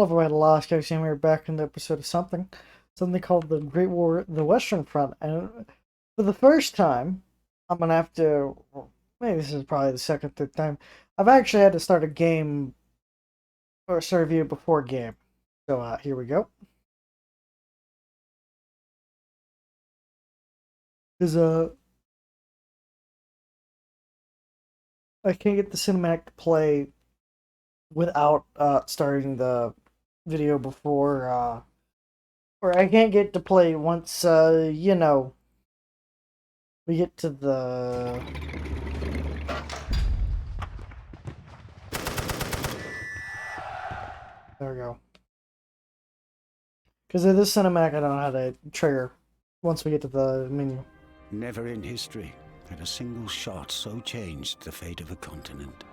Well, everyone, last guy Sam here back in the episode of something called the Great War, the Western Front, and for the first time, I'm gonna have to. Well, maybe this is probably the second, third time. I've actually had to start a game or start a video before game. So here we go. Because I can't get the cinematic to play without starting the video before or I can't get to play once we get to the. There we go. Because of this cinematic, I don't know how to trigger once we get to the menu. Never in history had a single shot so changed the fate of a continent.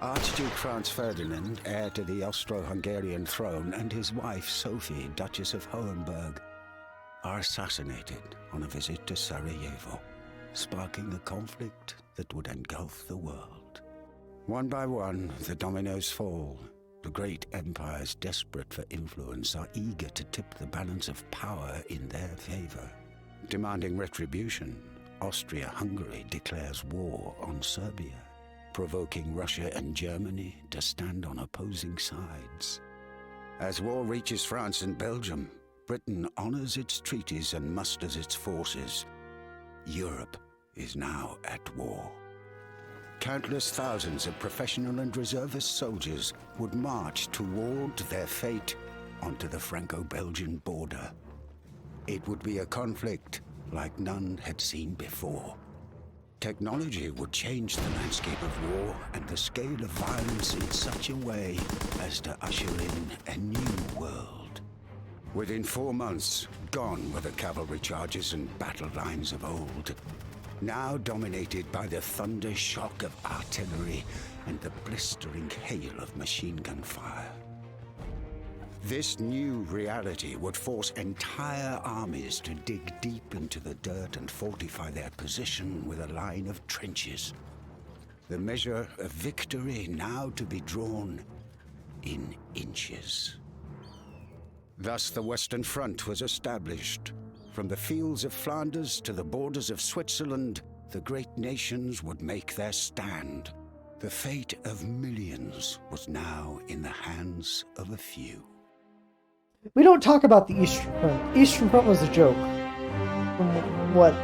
Archduke Franz Ferdinand, heir to the Austro-Hungarian throne, and his wife Sophie, Duchess of Hohenberg, are assassinated on a visit to Sarajevo, sparking a conflict that would engulf the world. One by one, the dominoes fall. The great empires, desperate for influence, are eager to tip the balance of power in their favor. Demanding retribution, Austria-Hungary declares war on Serbia, provoking Russia and Germany to stand on opposing sides. As war reaches France and Belgium, Britain honors its treaties and musters its forces. Europe is now at war. Countless thousands of professional and reservist soldiers would march toward their fate onto the Franco-Belgian border. It would be a conflict like none had seen before. Technology would change the landscape of war and the scale of violence in such a way as to usher in a new world. Within 4 months, gone were the cavalry charges and battle lines of old, now dominated by the thunder shock of artillery and the blistering hail of machine gun fire. This new reality would force entire armies to dig deep into the dirt and fortify their position with a line of trenches. The measure of victory now to be drawn in inches. Thus the Western Front was established. From the fields of Flanders to the borders of Switzerland, the great nations would make their stand. The fate of millions was now in the hands of a few. We don't talk about the Eastern Front. Eastern Front was a joke. From what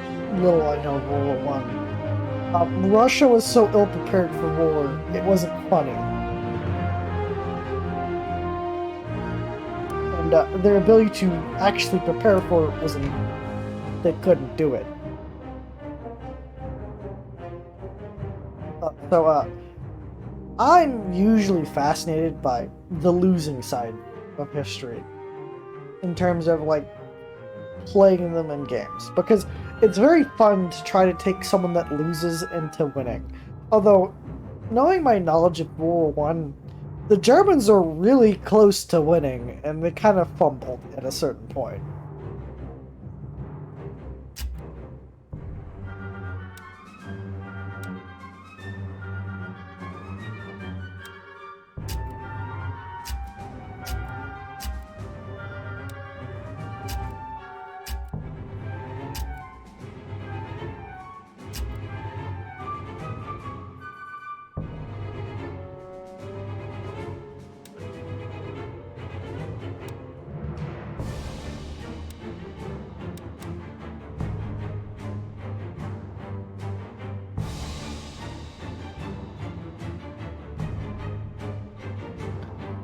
little I know of World War One, Russia was so ill prepared for war, it wasn't funny, and their ability to actually prepare for it wasn't. They couldn't do it. I'm usually fascinated by the losing side of history in terms of like playing them in games, because it's very fun to try to take someone that loses into winning. Although, knowing my knowledge of World War One, the Germans are really close to winning, and they kind of fumbled at a certain point.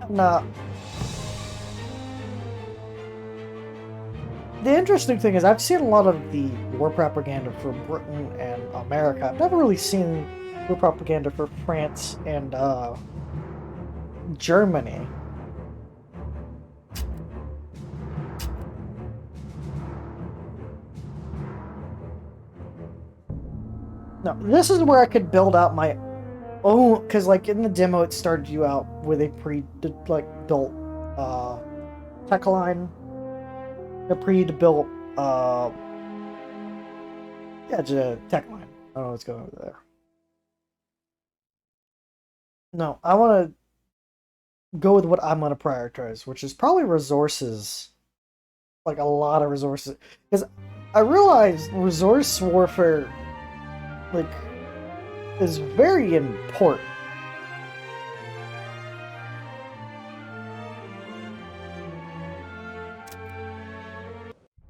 Now, the interesting thing is I've seen a lot of the war propaganda for Britain and America. I've never really seen war propaganda for France and Germany. Now, this is where I could build out my own, because like in the demo it started you out with a built tech line, a pre-built yeah, just a tech line. I don't know what's going on over there. No, I want to go with what I'm gonna prioritize, which is probably resources. Like a lot of resources. Because I realize resource warfare, like, is very important.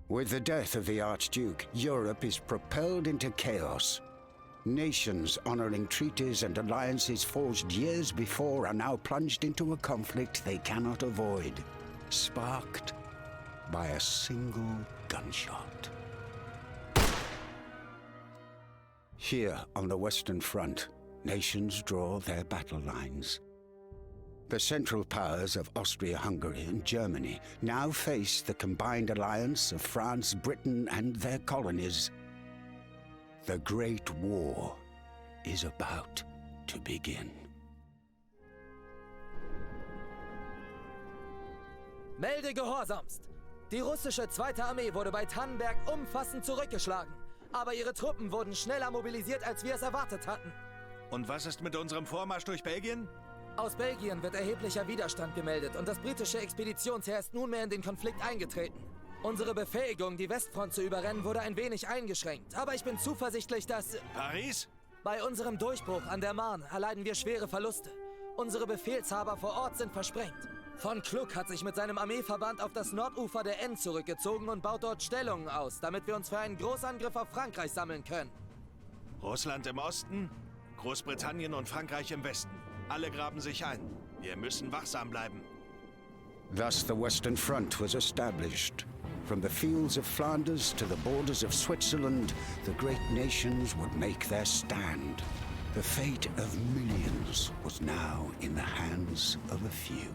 With the death of the Archduke, Europe is propelled into chaos. Nations honoring treaties and alliances forged years before are now plunged into a conflict they cannot avoid, sparked by a single gunshot. Here on the Western Front, nations draw their battle lines. The Central Powers of Austria-Hungary and Germany now face the combined alliance of France, Britain, and their colonies. The Great War is about to begin. Melde gehorsamst! Die russische Zweite Armee wurde bei Tannenberg umfassend zurückgeschlagen. Aber ihre Truppen wurden schneller mobilisiert, als wir es erwartet hatten. Und was ist mit unserem Vormarsch durch Belgien? Aus Belgien wird erheblicher Widerstand gemeldet und das britische Expeditionsheer ist nunmehr in den Konflikt eingetreten. Unsere Befähigung, die Westfront zu überrennen, wurde ein wenig eingeschränkt. Aber ich bin zuversichtlich, dass... Paris? Bei unserem Durchbruch an der Marne erleiden wir schwere Verluste. Unsere Befehlshaber vor Ort sind versprengt. Von Kluck hat sich mit seinem Armeeverband auf das Nordufer der Enn zurückgezogen und baut dort Stellungen aus, damit wir uns für einen Großangriff auf Frankreich sammeln können. Russland im Osten, Großbritannien und Frankreich im Westen. Alle graben sich ein. Wir müssen wachsam bleiben. Thus the Western Front was established. From the fields of Flanders to the borders of Switzerland, the great nations would make their stand. The fate of millions was now in the hands of a few.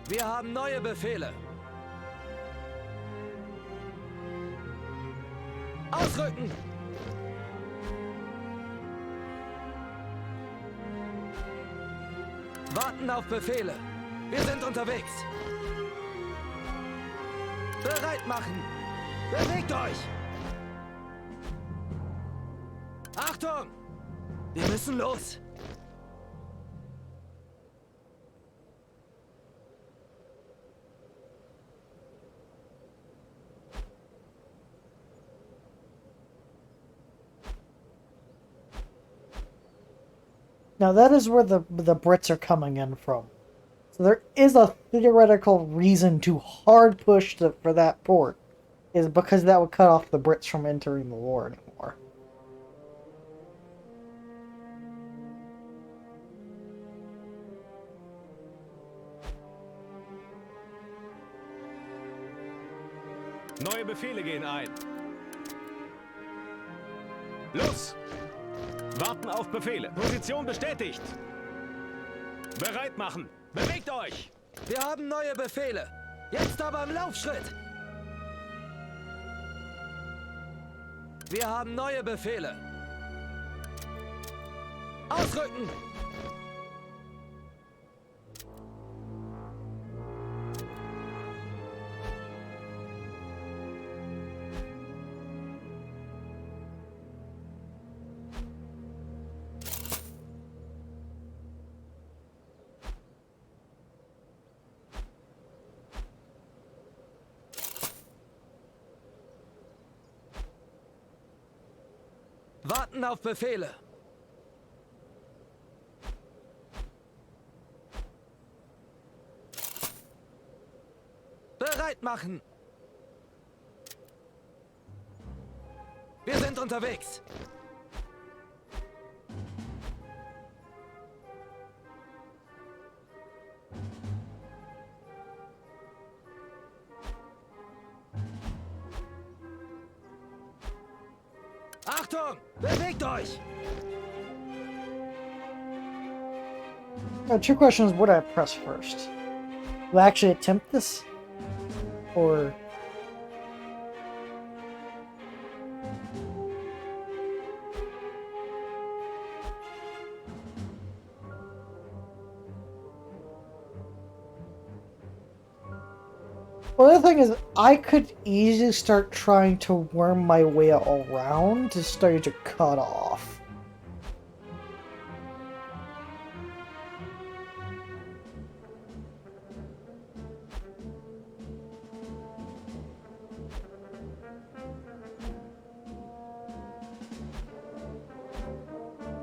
Wir haben neue Befehle. Ausrücken! Warten auf Befehle. Wir sind unterwegs. Bereit machen! Bewegt euch! Achtung! Wir müssen los! Now that is where the Brits are coming in from. So there is a theoretical reason to hard push for that port, is because that would cut off the Brits from entering the war anymore. Neue Befehle gehen ein. Los! Warten auf Befehle. Position bestätigt. Bereit machen. Bewegt euch! Wir haben neue Befehle. Jetzt aber im Laufschritt. Wir haben neue Befehle. Ausrücken! Warten auf Befehle. Bereit machen. Wir sind unterwegs. Achtung! Bewegt euch! Now, two questions: what do I press first? Do I actually attempt this? Or... Well, the other thing is, I could easily start trying to worm my way around to start to cut off.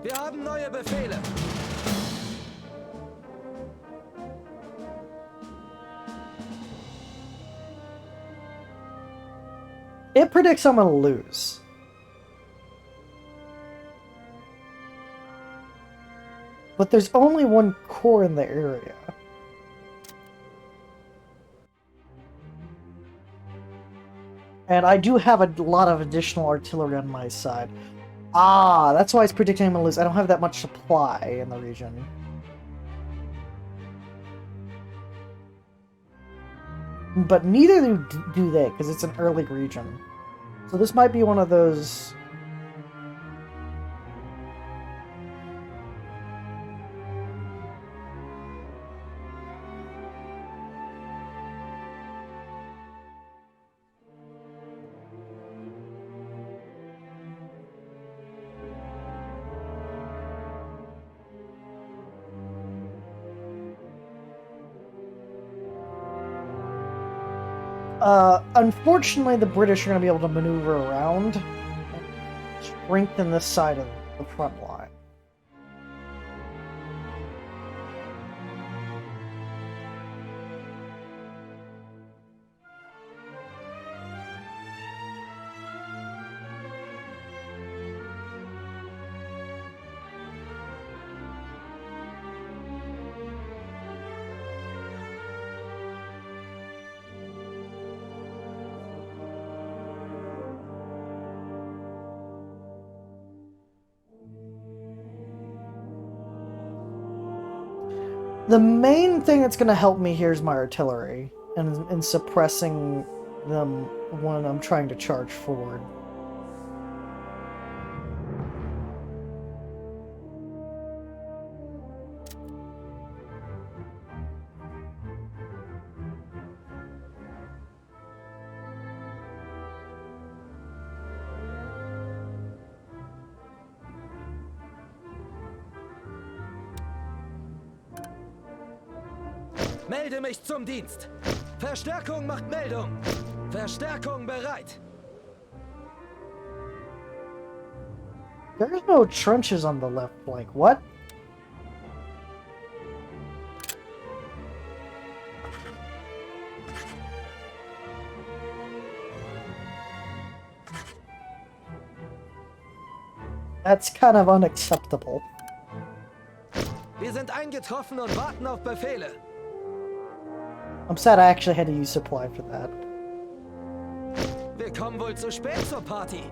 Wir haben neue Befehle. It predicts I'm gonna lose. But there's only one core in the area. And I do have a lot of additional artillery on my side. Ah, that's why it's predicting I'm gonna lose. I don't have that much supply in the region. But neither do they, because it's an early region. So this might be one of those... Unfortunately, the British are going to be able to maneuver around and strengthen this side of the front line. The main thing that's going to help me here is my artillery, and in suppressing them when I'm trying to charge forward. Melde mich zum Dienst. Verstärkung macht Meldung. Verstärkung bereit. There's no trenches on the left flank. What? That's kind of unacceptable. Wir sind eingetroffen und warten auf Befehle. I'm sad I actually had to use supply for that. Wir kommen wohl zu spät zur Party.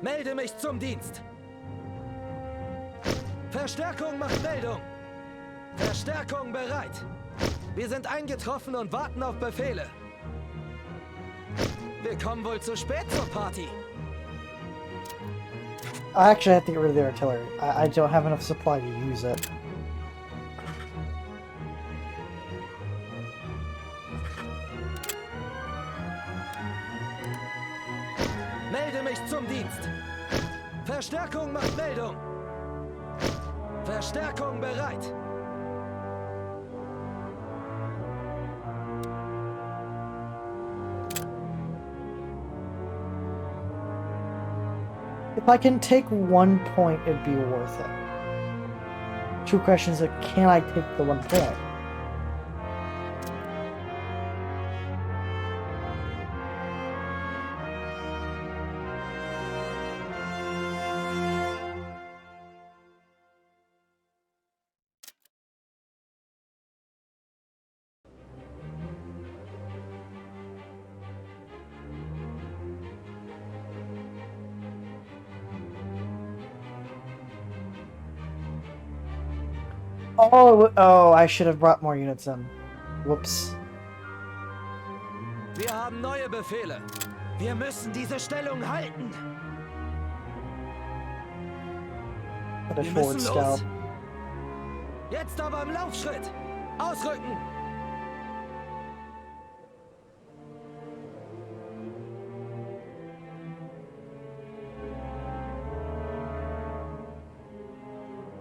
Melde mich zum Dienst. Verstärkung macht Meldung. Verstärkung bereit. Wir sind eingetroffen und warten auf Befehle. Wir kommen wohl zu spät zur Party. I actually have to get rid of the artillery. I don't have enough supply to use it. Melde mich zum Dienst. Verstärkung macht Meldung. Verstärkung bereit. If I can take 1 point, it'd be worth it. Two questions are, can I take the 1 point? Oh, I should have brought more units in. Whoops. Wir haben neue Befehle. Wir müssen diese Stellung halten. Put a Wir forward müssen scout. los. Jetzt aber im Laufschritt. Ausrücken.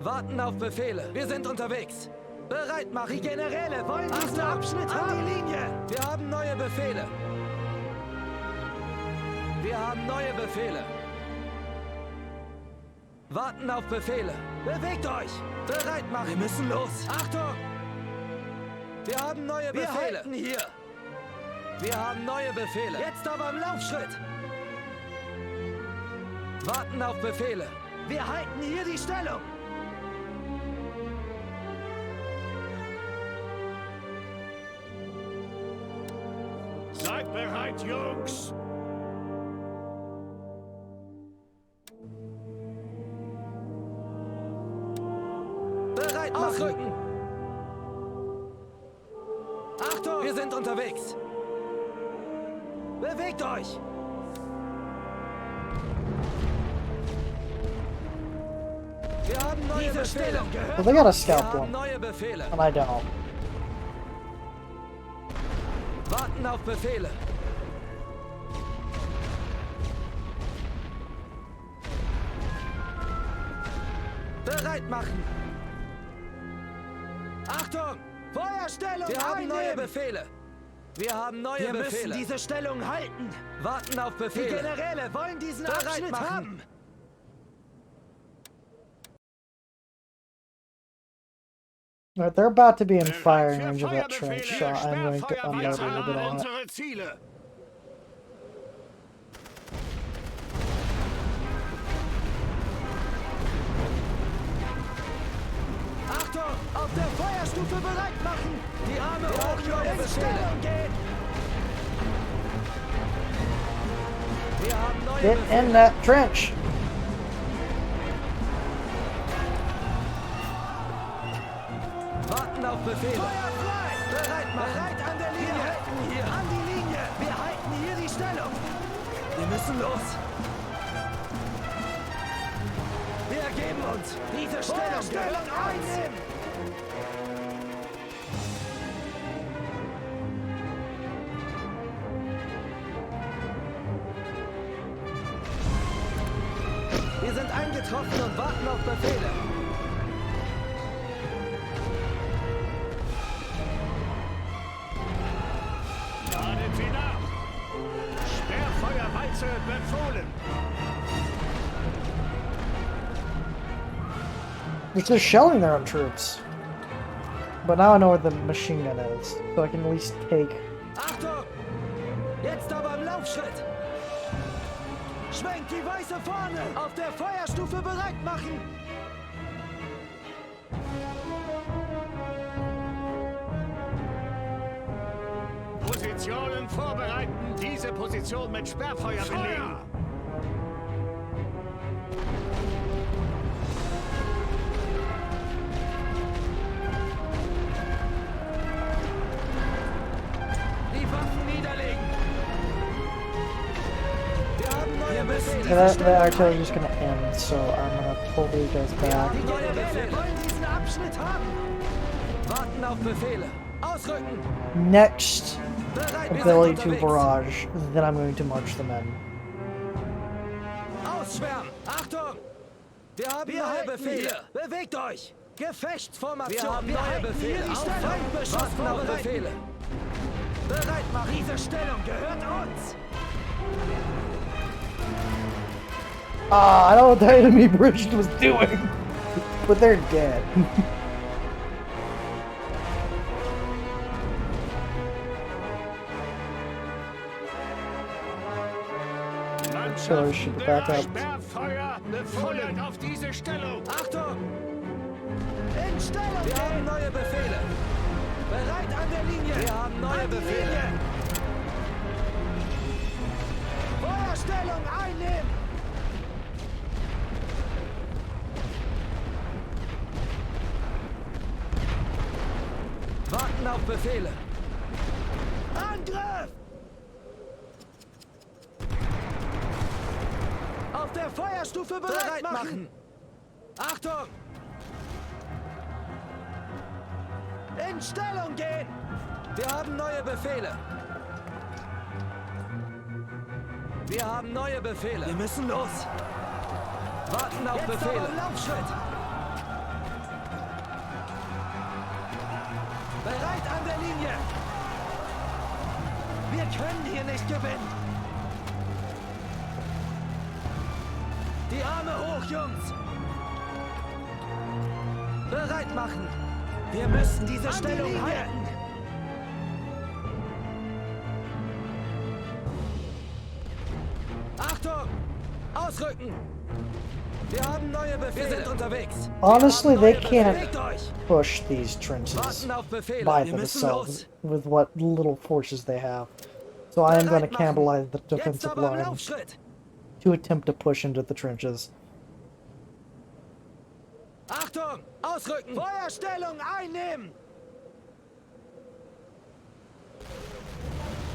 Warten auf Befehle. Wir sind unterwegs. Bereit machen. Die Generäle wollen diesen Abschnitt haben. Die Linie. Wir haben neue Befehle. Wir haben neue Befehle. Warten auf Befehle. Bewegt euch. Bereit machen. Wir müssen los. Achtung. Wir haben neue Befehle. Wir halten hier. Wir haben neue Befehle. Jetzt aber im Laufschritt. Warten auf Befehle. Wir halten hier die Stellung. Seid bereit, Jungs! Bereit machen. Ausrücken. Achtung, wir sind unterwegs. Bewegt euch. Wir haben neue Befehle. Well, they got a Wir scout haben one, neue Befehle. and I don't. Warten auf Befehle. Bereit machen. Achtung! Feuerstellung! Wir haben neue Befehle. Wir haben neue Befehle. Wir müssen diese Stellung halten. Warten auf Befehle. Die Generäle wollen diesen Abschnitt haben. Alright, they're about to be in firing range of that trench, so I'm going to unload a little bit on it. Unsere Ziele. Achtung! Auf der Feuerstufe bereit machen! Die Arme hoch, neue Stellung gehen! Wir haben neue Get Befehle. in that trench! Warten auf Befehle. Feuer frei! Bereit machen! Bereit an der Linie! Wir halten hier! An die Linie! Wir halten hier die Stellung! Wir müssen los! Wir ergeben uns! Diese Stellung einnehmen! Wir sind eingetroffen und warten auf Befehle. Spitze befohlen. They're just shelling their own troops. But now I know where the machine gun is, so I can at least take. Achtung! Jetzt aber im Laufschritt! Schwenkt die weiße Fahne! Auf der Feuerstufe bereit machen! Positionen vorbereiten. Diese Position mit Sperrfeuer belegen. Die Waffen niederlegen! Wir haben neue Befehle! The artillery is just gonna end, so I'm gonna pull these guys back. Die Generäle wollen diesen Abschnitt haben! Warten auf Befehle! Ausrücken! Next Bereit, wir ability sind to unterwegs! barrage, then I'm going to march them in. Ausschwärmen! Achtung! Wir haben neue Befehle! Bewegt euch! Gefechtsformation! Wir haben neue Befehle! Auf Feindbeschuss warten auf Befehle! Bereit machen! Diese Stellung gehört uns! Ah, I don't know what the enemy bridge was doing, but they're dead. So, should be back up. Sperrfeuer befohlen auf diese Stellung. Achtung! In Stellung! Wir haben neue Befehle! Bereit an der Linie! Wir haben neue Befehle! Feuerstellung einnehmen! Warten auf Befehle! Angriff! Auf der Feuerstufe bereit machen! Achtung! In Stellung gehen! Wir haben neue Befehle! Wir haben neue Befehle! Wir müssen los! Warten auf Befehle! Laufschritt! Bereit an der Linie! Wir können hier nicht gewinnen! Die Arme hoch, Jungs! Bereit machen! Wir müssen diese Stellung halten! Achtung! Ausrücken! Wir haben neue Befehle! Wir sind unterwegs! Honestly, they Bewegt can't euch! push these trenches Warten auf Befehle! by Wir müssen themselves los! with what little forces they have. So I am going to Bereit machen. cannibalize the Jetzt defensive aber im line Laufschritt! to attempt to push into the trenches. Achtung! Ausrücken! Feuerstellung einnehmen!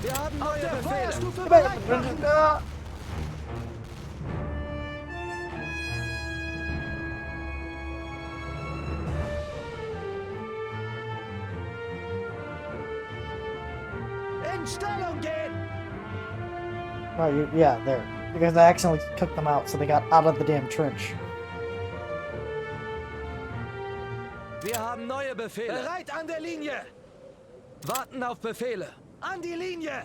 Wir haben neue Befehle! Bereit machen! In Stellung gehen! Oh, yeah, there. Because I accidentally took them out, so they got out of the damn trench. Wir haben neue Befehle! Bereit an der Linie! Warten auf Befehle! An die Linie!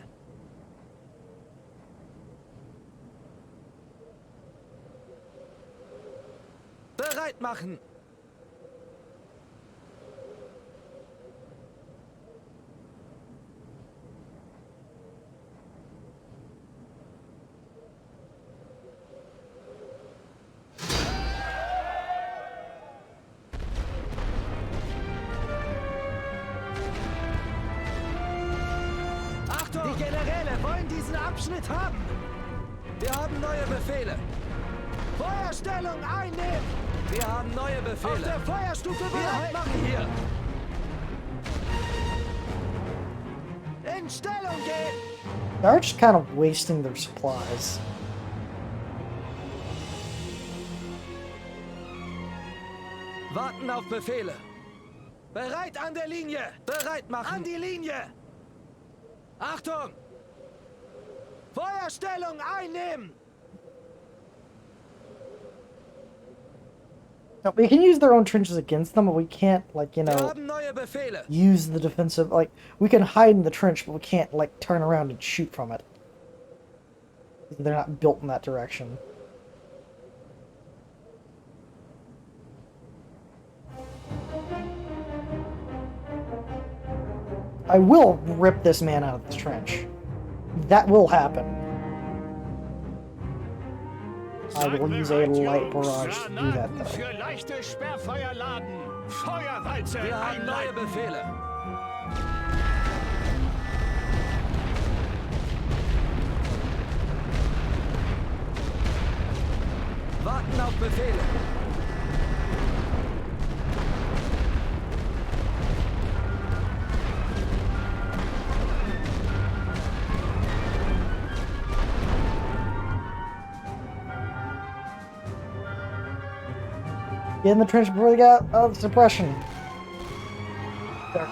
Bereit machen! Achtung! Die Generäle wollen diesen Abschnitt haben! Wir haben neue Befehle! Feuerstellung einnehmen! Wir haben neue Befehle! Auf der Feuerstufe bereit machen hier! In Stellung gehen! They're just kind of wasting their supplies. Warten auf Befehle! Bereit an der Linie! Bereit machen! An die Linie! Achtung! Feuerstellung einnehmen! Now, we can use their own trenches against them, but we can't, like, you Wir know, haben neue Befehle! use the defensive, like, we can hide in the trench, but we can't, like, turn around and shoot from it. They're not built in that direction. I will rip this man out of this trench. That will happen. I will use a light barrage to do that, though. Für leichte Sperrfeuer laden. Feuerwalze Wir haben neue einleiten. Befehle. Warten auf Befehle. Get in the trench before they get out of suppression. There.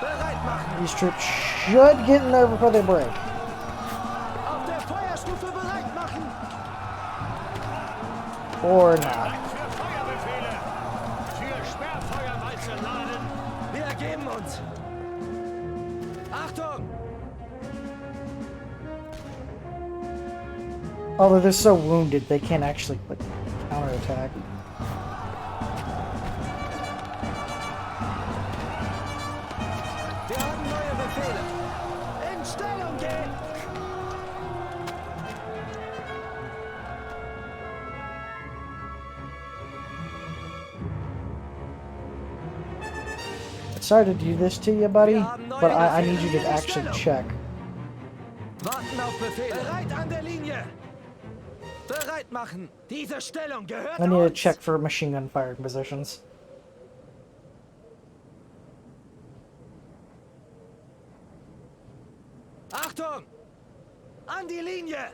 Bereit machen. These troops should get in there before they break. Auf der Feuerstufe bereit machen. Or not. Für Feuerbefehle. Für Sperrfeuerwalze laden. Wir ergeben uns. Achtung! Although they're so wounded, they can't actually like, counterattack. Wir haben neue Befehle. In Stellung gehen! Sorry to do this to you, buddy, but I need you to actually check. Warten auf Befehle. Bereit an der Linie. Bereit machen. Diese Stellung gehört I need to uns. check for machine gun firing positions. Achtung! An die Linie!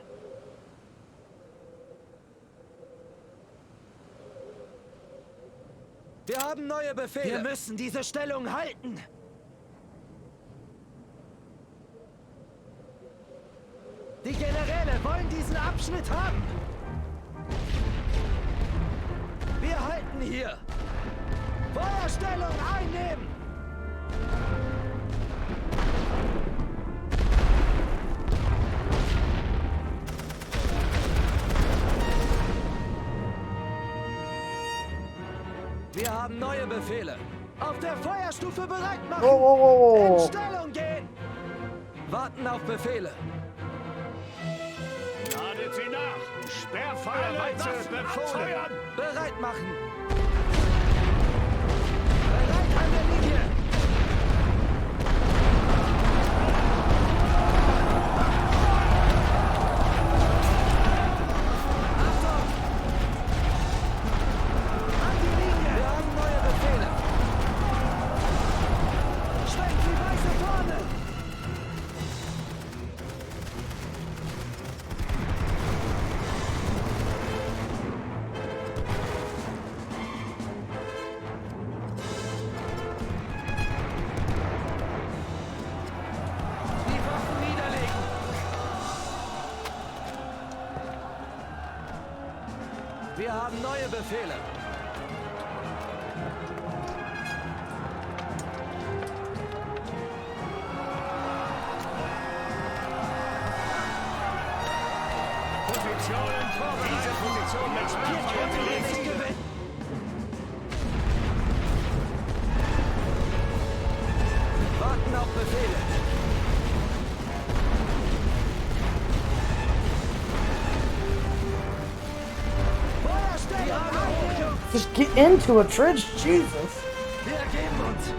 Wir haben neue Befehle. Wir müssen diese Stellung halten. Die Generäle wollen diesen Abschnitt haben. Wir halten hier. Feuerstellung einnehmen. Wir haben neue Befehle. Auf der Feuerstufe bereit machen. Whoa, whoa, whoa, In whoa. Stellung gehen. Warten auf Befehle. Ladet sie nach. Sperrfeuerwalze befohlen. Bereit machen. Bereit an der Linie. Achtung! An die Linie. Wir haben neue Befehle. Schwenkt die Weiße vorne. Die Waffen niederlegen. Wir haben neue Befehle. Positionen vorbereiten. Diese Position mit Sperrfeuer belegen. Gewinn. Warten auf Befehle. Feuerstelle einnehmen. Just get into a trench, Jesus. Wir ergeben uns.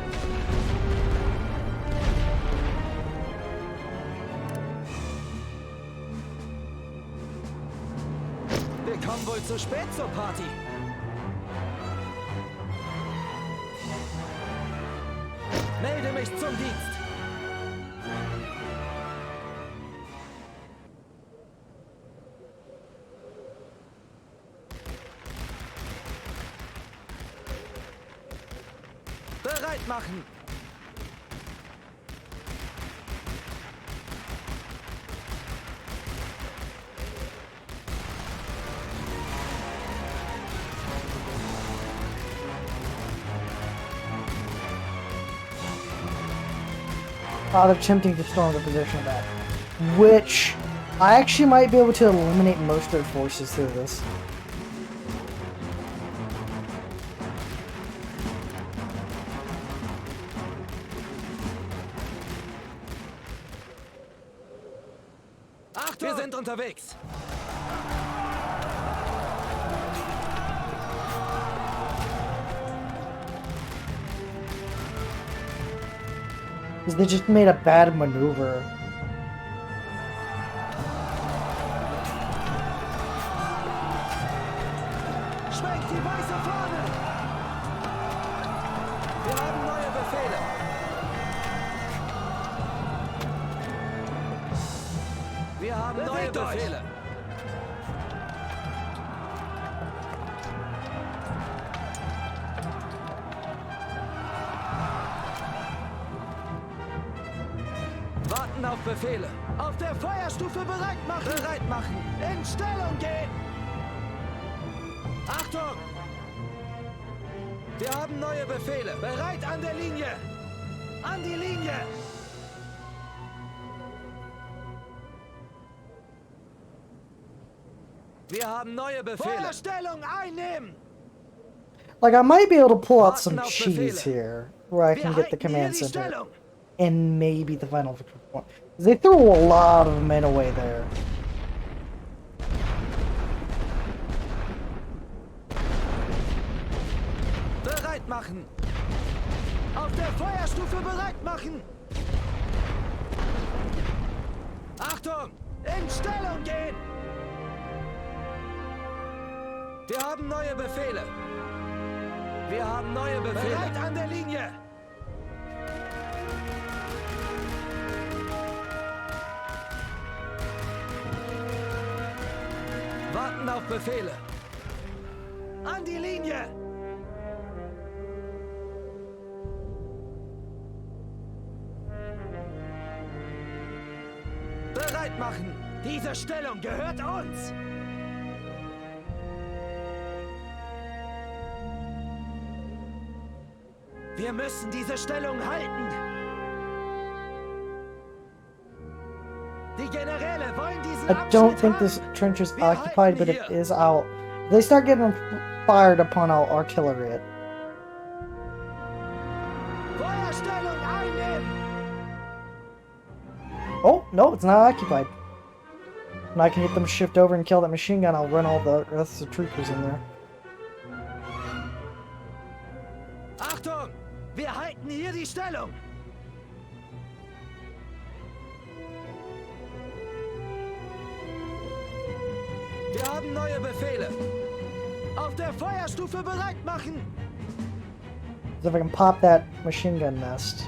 Wir kommen wohl zu spät zur Party. Melde mich zum Dienst. Bereit machen. They're attempting to storm the position of that. Which I actually might be able to eliminate most of their forces through this. Wir sind unterwegs. Because they just made a bad maneuver. Schwenkt die weiße Fahne! Wir haben neue Befehle. Wir haben neue Befehle. Warten auf Befehle. Auf der Feuerstufe bereit machen. Bereit machen. In Stellung gehen. Achtung! Wir haben neue Befehle. Bereit an der Linie. An die Linie. Wir haben neue Befehle. Feuerstellung einnehmen. Like, I might be able to pull out some Warten auf cheese Befehle. here, where I Wir can get the halten hier command die center, Stellung. and maybe the final victory point. They threw a lot of men away there. Bereit machen. Auf der Feuerstufe bereit machen. Achtung! In Stellung gehen. Wir haben neue Befehle. Wir haben neue Befehle. Bereit an der Linie. Warten auf Befehle. An die Linie. Bereit machen. Diese Stellung gehört uns. Wir müssen diese Stellung halten. Die Generäle wollen diesen I don't Abschnitt think haben. this trench is Wir occupied, halten but it hier. is out. They start getting fired upon our artillery. Feuerstellung einnehmen. Oh, no, it's not occupied. When I can get them to shift over and kill that machine gun, I'll run all the rest of the troopers in there. Achtung! Wir halten hier die Stellung. Wir haben neue Befehle. Auf der Feuerstufe bereit machen. So if I can pop that machine gun nest.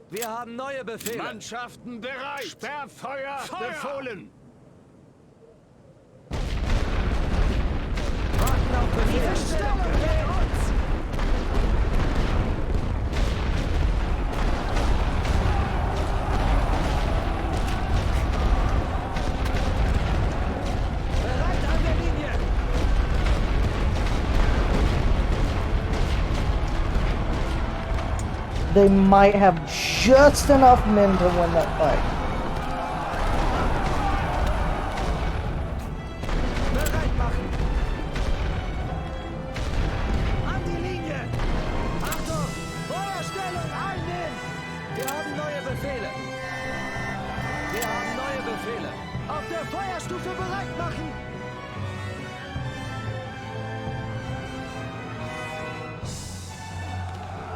Wir haben neue Befehle. Mannschaften bereit. Sperrfeuer befohlen. Warten auf Befehle. Diese Stellung gegen uns. Bereit an der Linie. They might have just enough men to win that fight. Bereit machen. An die Linie. Achtung! Feuerstellung einnehmen. Wir haben neue Befehle. Wir haben neue Befehle. Auf der Feuerstufe bereit machen.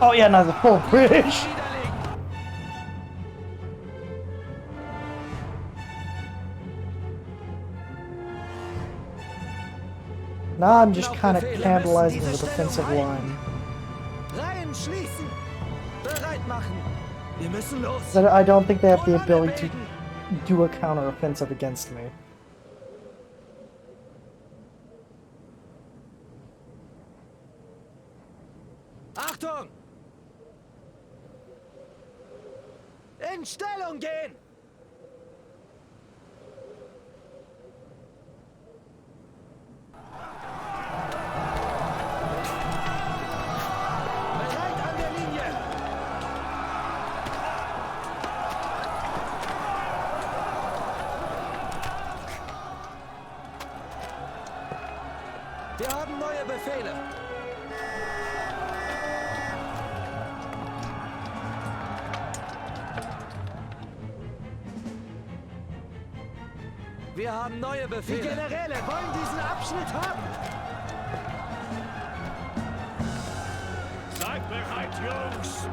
Oh yeah, now the full British. Niederlegen. Now I'm just kind of cannibalizing the defensive line. Reihen schließen. Bereit machen. Wir müssen los. But I don't think they have the ability to do a counter-offensive against me. Achtung! In Stellung gehen! Wir haben neue Befehle. Wir haben neue Befehle. Die Generäle wollen diesen Abschnitt haben. Seid bereit, Jungs!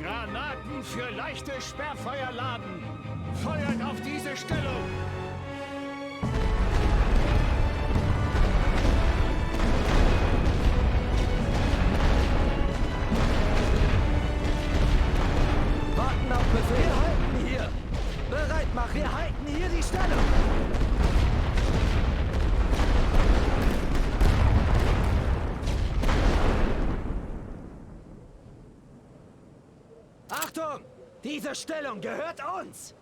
Granaten für leichte Sperrfeuer laden! Feuert auf diese Stellung! Warten auf Befehl. Wir halten hier. Bereit machen. Wir halten hier die Stellung. Achtung! Diese Stellung gehört uns!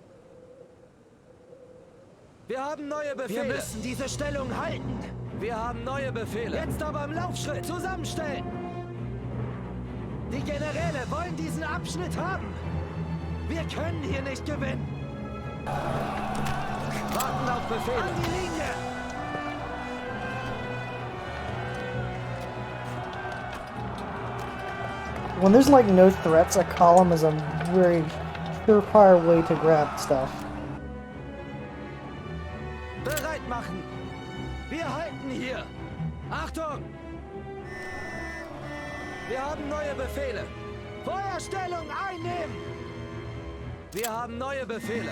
Wir haben neue Befehle. Wir müssen diese Stellung halten. Wir haben neue Befehle. Jetzt aber im Laufschritt zusammenstellen. Die Generäle wollen diesen Abschnitt haben. Wir können hier nicht gewinnen. Warten auf Befehle. An die Linie. When there's like no threats, a column is a very surefire way to grab stuff. Bereit machen. Wir halten hier. Achtung! Wir haben neue Befehle. Feuerstellung einnehmen! Wir haben neue Befehle.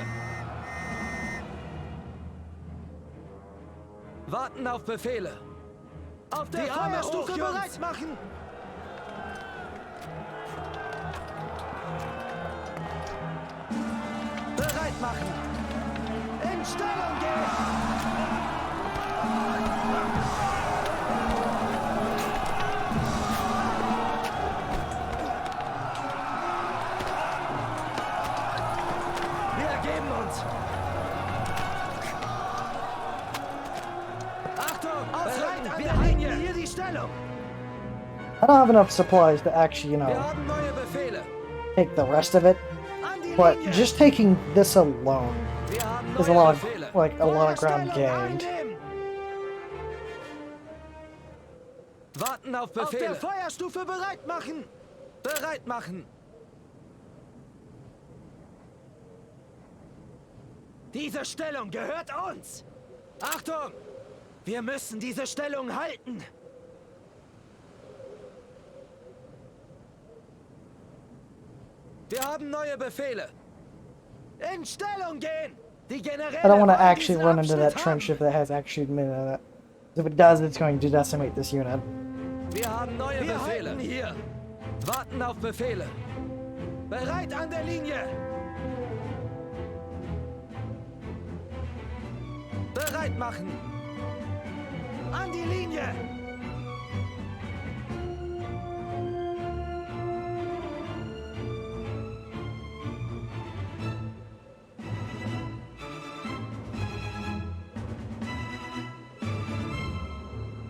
Warten auf Befehle. Auf der Feuerstufe bereit machen! Bereit machen! In Stellung gehen! Wir ergeben uns! Achtung! Ausreiten! Wir halten hier die Stellung! I don't have enough supplies to actually, you Wir know, haben neue Befehle! take the rest of it. An die But Linie! just taking this alone Wir haben is a neue lot of, Befehle! like, a lot of ground Feuerstellung gained. einnehmen! Warten auf Befehle! Auf der Feuerstufe bereit machen! Bereit machen! Diese Stellung gehört uns! Achtung! Wir müssen diese Stellung halten! Wir haben neue Befehle! In Stellung gehen! Die Generäle I don't want to wollen actually diesen run into that Abschnitt trench haben. if it has actually been in it. If it does, it's going to decimate this unit. Wir haben neue Befehle. Halten hier. Warten auf Befehle. Bereit an der Linie. Bereit machen. An die Linie.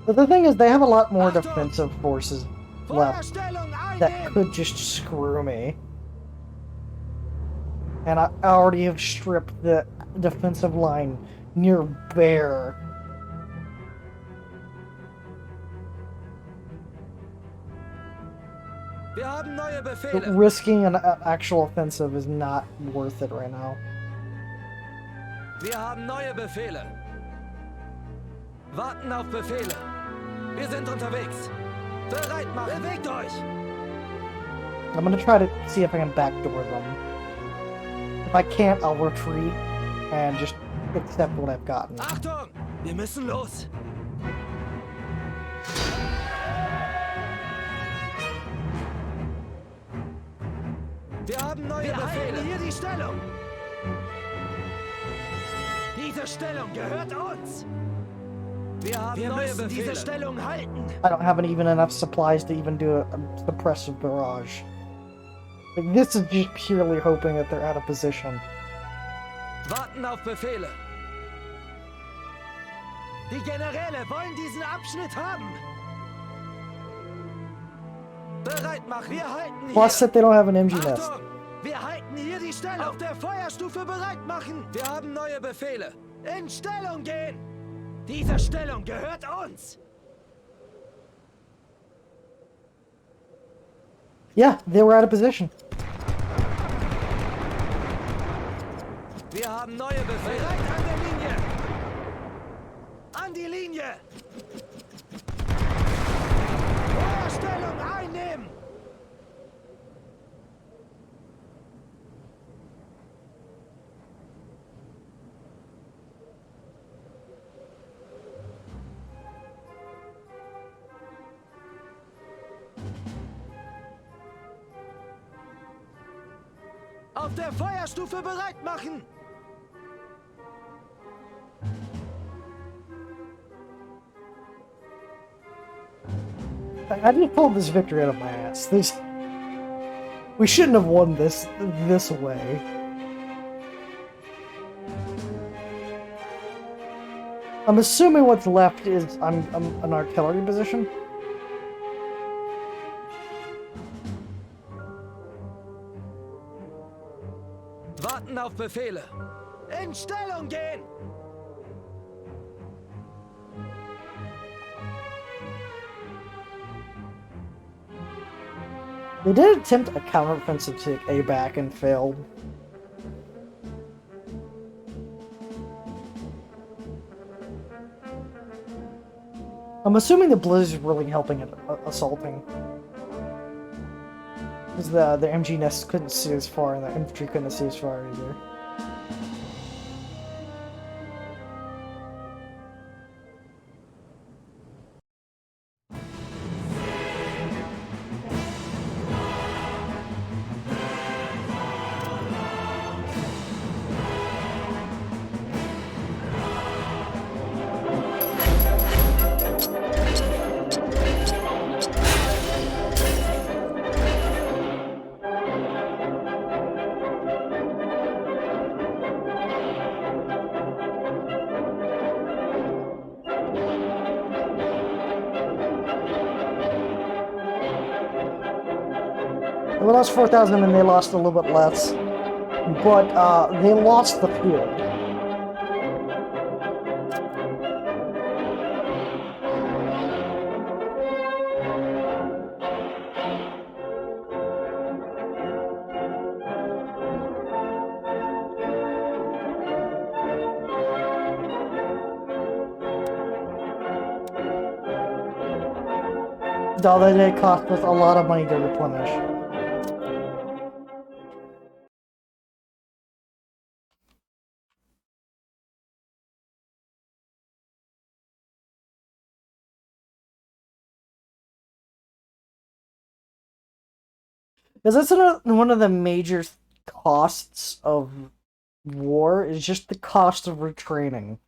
But the thing is, they have a lot more Achtung! defensive forces left Feuerstellung that einnehmen. could just screw me. And I already have stripped the defensive line near bare. Wir haben neue But Befehle. risking an actual offensive is not worth it right now. Wir haben neue Befehle. Warten auf Befehle. Wir sind unterwegs. Bereit machen. Bewegt euch. I'm gonna try to see if I can backdoor them. If I can't, I'll retreat and just accept what I've gotten. Achtung! Wir müssen los. Wir haben neue Befehle. Hier die Stellung. Diese Stellung gehört uns. Wir müssen diese Stellung halten. I don't have even enough supplies to even do a suppressive barrage. Like, this is just purely hoping that they're out of position. Warten auf Befehle. Die Generäle wollen diesen Abschnitt haben. Bereit machen. Wir halten hier. Plus that they don't have an MG nest. Achtung! Wir halten hier die die Stellung! Auf der Feuerstufe bereit machen! Wir haben neue Befehle. In Stellung gehen! Diese Stellung gehört uns! Yeah, they were out of position. Wir haben neue Befehle. Bereit an der Linie! An die Linie! Feuerstellung einnehmen! Auf der Feuerstufe bereit machen! I just pulled this victory out of my ass. We shouldn't have won this way. I'm assuming what's left is I'm an artillery position. Warten auf Befehle. In Stellung gehen! They did attempt a counteroffensive to take A back and failed. I'm assuming the Blizz is really helping at assaulting. Because the MG nest couldn't see as far and the infantry couldn't see as far either. We lost 4,000 and they lost a little bit less. But they lost the field. Although they cost us a lot of money to replenish. Because that's one of the major costs of war, is just the cost of retraining.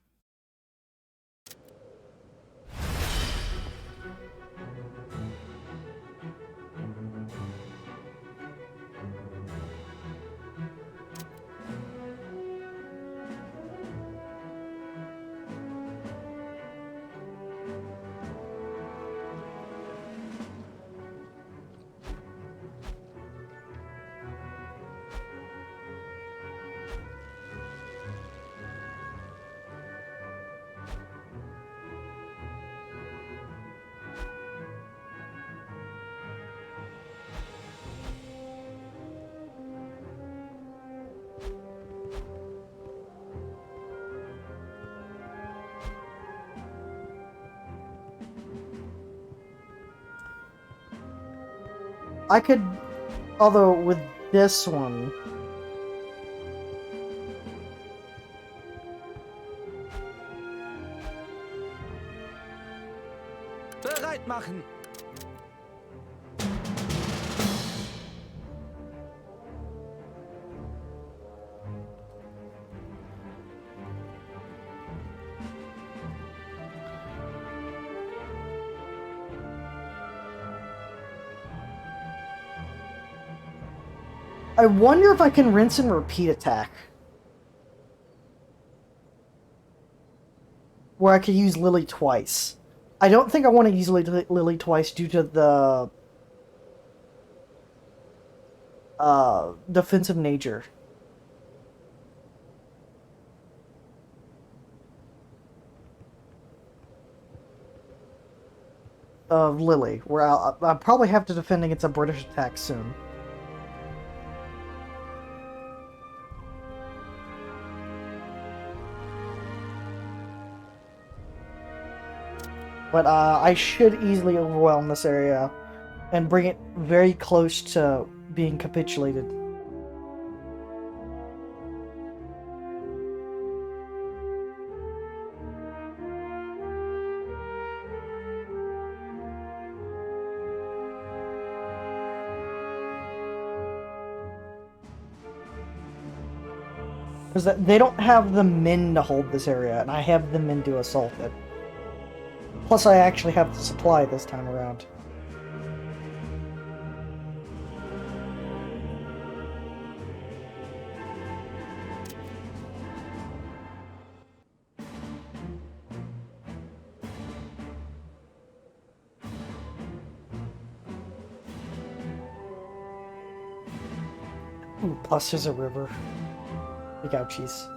I could, although with this one, Bereit machen! I wonder if I can rinse and repeat attack. Where I could use Lily twice. I don't think I want to use Lily twice due to the defensive nature of Lily, where I'll probably have to defend against a British attack soon. But I should easily overwhelm this area and bring it very close to being capitulated. Because they don't have the men to hold this area, and I have the men to assault it. Plus, I actually have the supply this time around. Ooh, plus there's a river. Big ouchies.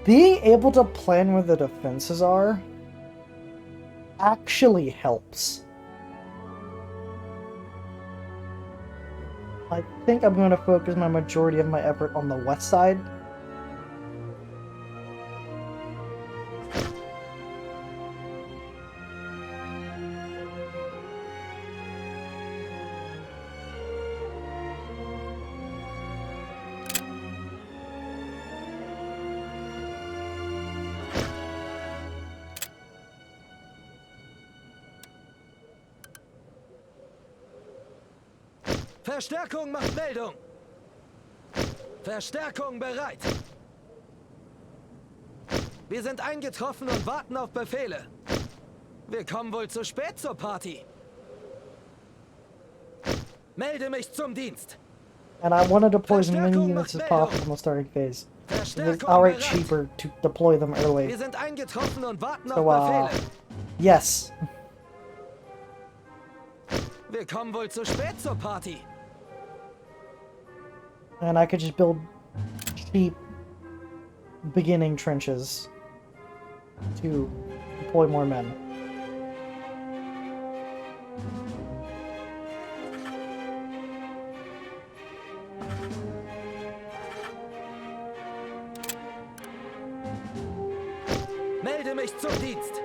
Being able to plan where the defenses are actually helps. I think I'm going to focus my majority of my effort on the west side. Verstärkung macht Meldung! Verstärkung bereit! Wir sind eingetroffen und warten auf Befehle. Wir kommen wohl zu spät zur Party. Melde mich zum Dienst. And I want to deploy as many units as possible in the starting phase. It's outright cheaper to deploy them early. Wir sind eingetroffen und warten auf So, Befehle. yes. Wir kommen wohl zu spät zur Party. And I could just build cheap beginning trenches to deploy more men. Melde mich zum Dienst.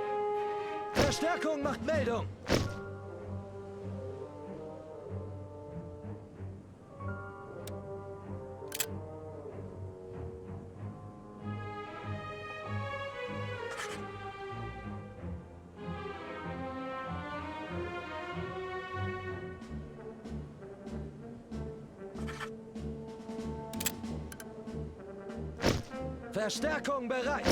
Verstärkung macht Meldung. Verstärkung bereit.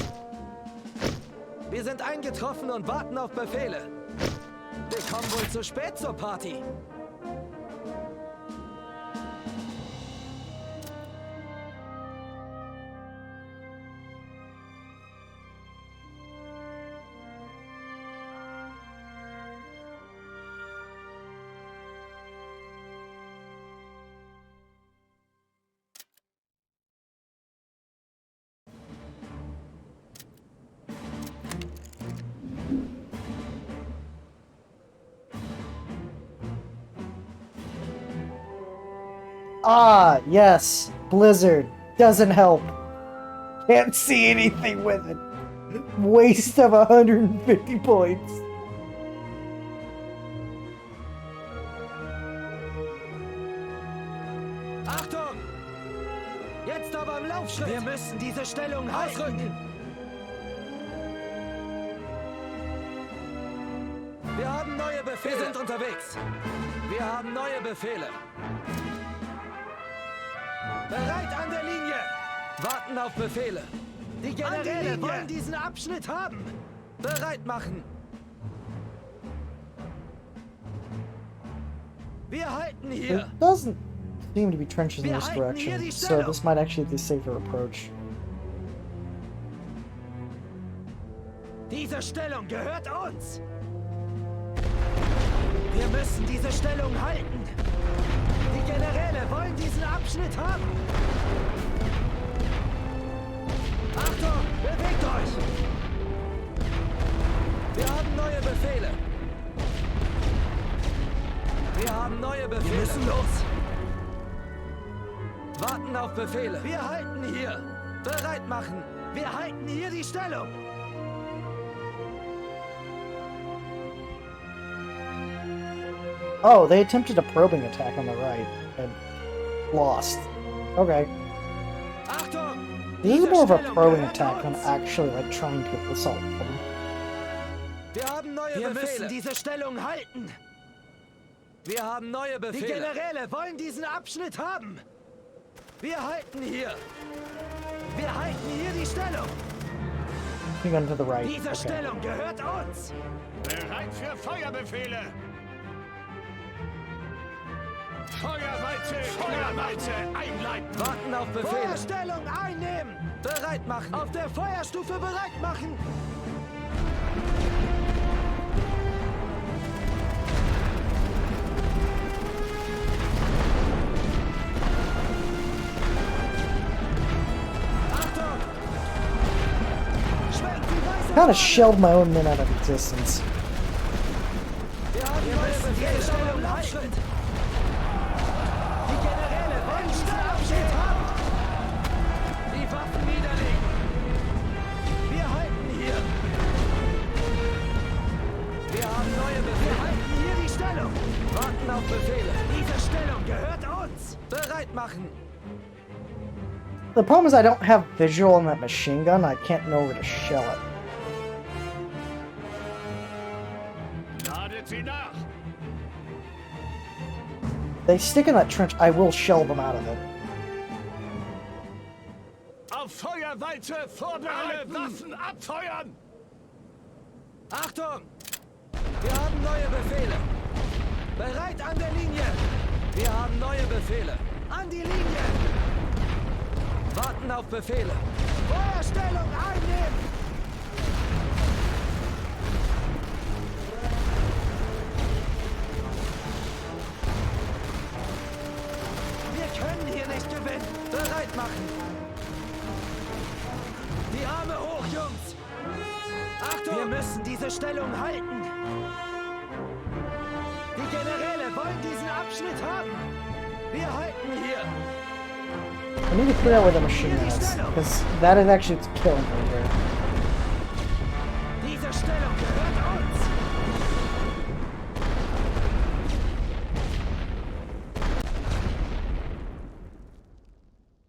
Wir sind eingetroffen und warten auf Befehle. Wir kommen wohl zu spät zur Party. Ah, yes. Blizzard. Doesn't help. Can't see anything with it. Waste of 150 points. Jetzt aber im Laufschritt. Wir müssen diese Stellung ausrücken. Wir haben neue Befehle. Wir sind unterwegs. Wir haben neue Befehle. Bereit an der Linie. Warten auf Befehle. Die Generäle wollen diesen Abschnitt haben. Bereit machen. Wir halten There hier. doesn't seem to be trenches in Wir this halten hier direction, die so Stellung. this might actually be the safer approach. Diese Stellung gehört uns. Wir müssen diese Stellung halten. Die Generäle wollen diesen Abschnitt haben. Achtung, bewegt euch! Wir haben neue Befehle. Wir haben neue Befehle. Wir müssen los. Warten auf Befehle. Wir halten hier. Bereit machen. Wir halten hier die Stellung. Oh, they attempted a probing attack on the right and lost. Okay. Achtung! This is more of a Stellung probing gehört attack than uns. actually like trying to assault them. Wir haben neue Befehle. Wir müssen diese Stellung halten. Wir haben neue Befehle. Die Generäle wollen diesen Abschnitt haben. Wir halten hier. Wir halten hier die Stellung. Moving on to the right. Diese Okay. Stellung gehört uns. Bereit für Feuerbefehle. Feuerweite einleiten. Warten auf Befehle. Feuerstellung einnehmen. Bereit machen. Auf der Feuerstufe bereit machen. Achtung! Schwenkt die weiße Kind of Fahne. shelled my own men out of existence. Wir müssen diese Stellung halten. Die Generäle wollen diesen Abschnitt haben. Die Waffen niederlegen. Wir halten hier. Wir haben neue Befehle. Wir halten hier die Stellung. Warten auf Befehle. Diese Stellung gehört uns. Bereit machen. The problem is I don't have visual on that machine gun. I can't know where to shell it. Ladet sie nach. They stick in that trench, I will shell them out of it. Auf Feuerweite vorbereiten. Alle Waffen abfeuern. Achtung! Wir haben neue Befehle. Bereit an der Linie. Wir haben neue Befehle. An die Linie. Warten auf Befehle. Feuerstellung einnehmen. Wir können hier nicht gewinnen. Bereit machen. Die Arme hoch, Jungs. Achtung! Wir müssen diese Stellung halten. Die Generäle wollen diesen Abschnitt haben. Wir halten hier. I need to figure out where the machine is, because that is actually it's killing me here. Diese Stellung gehört uns.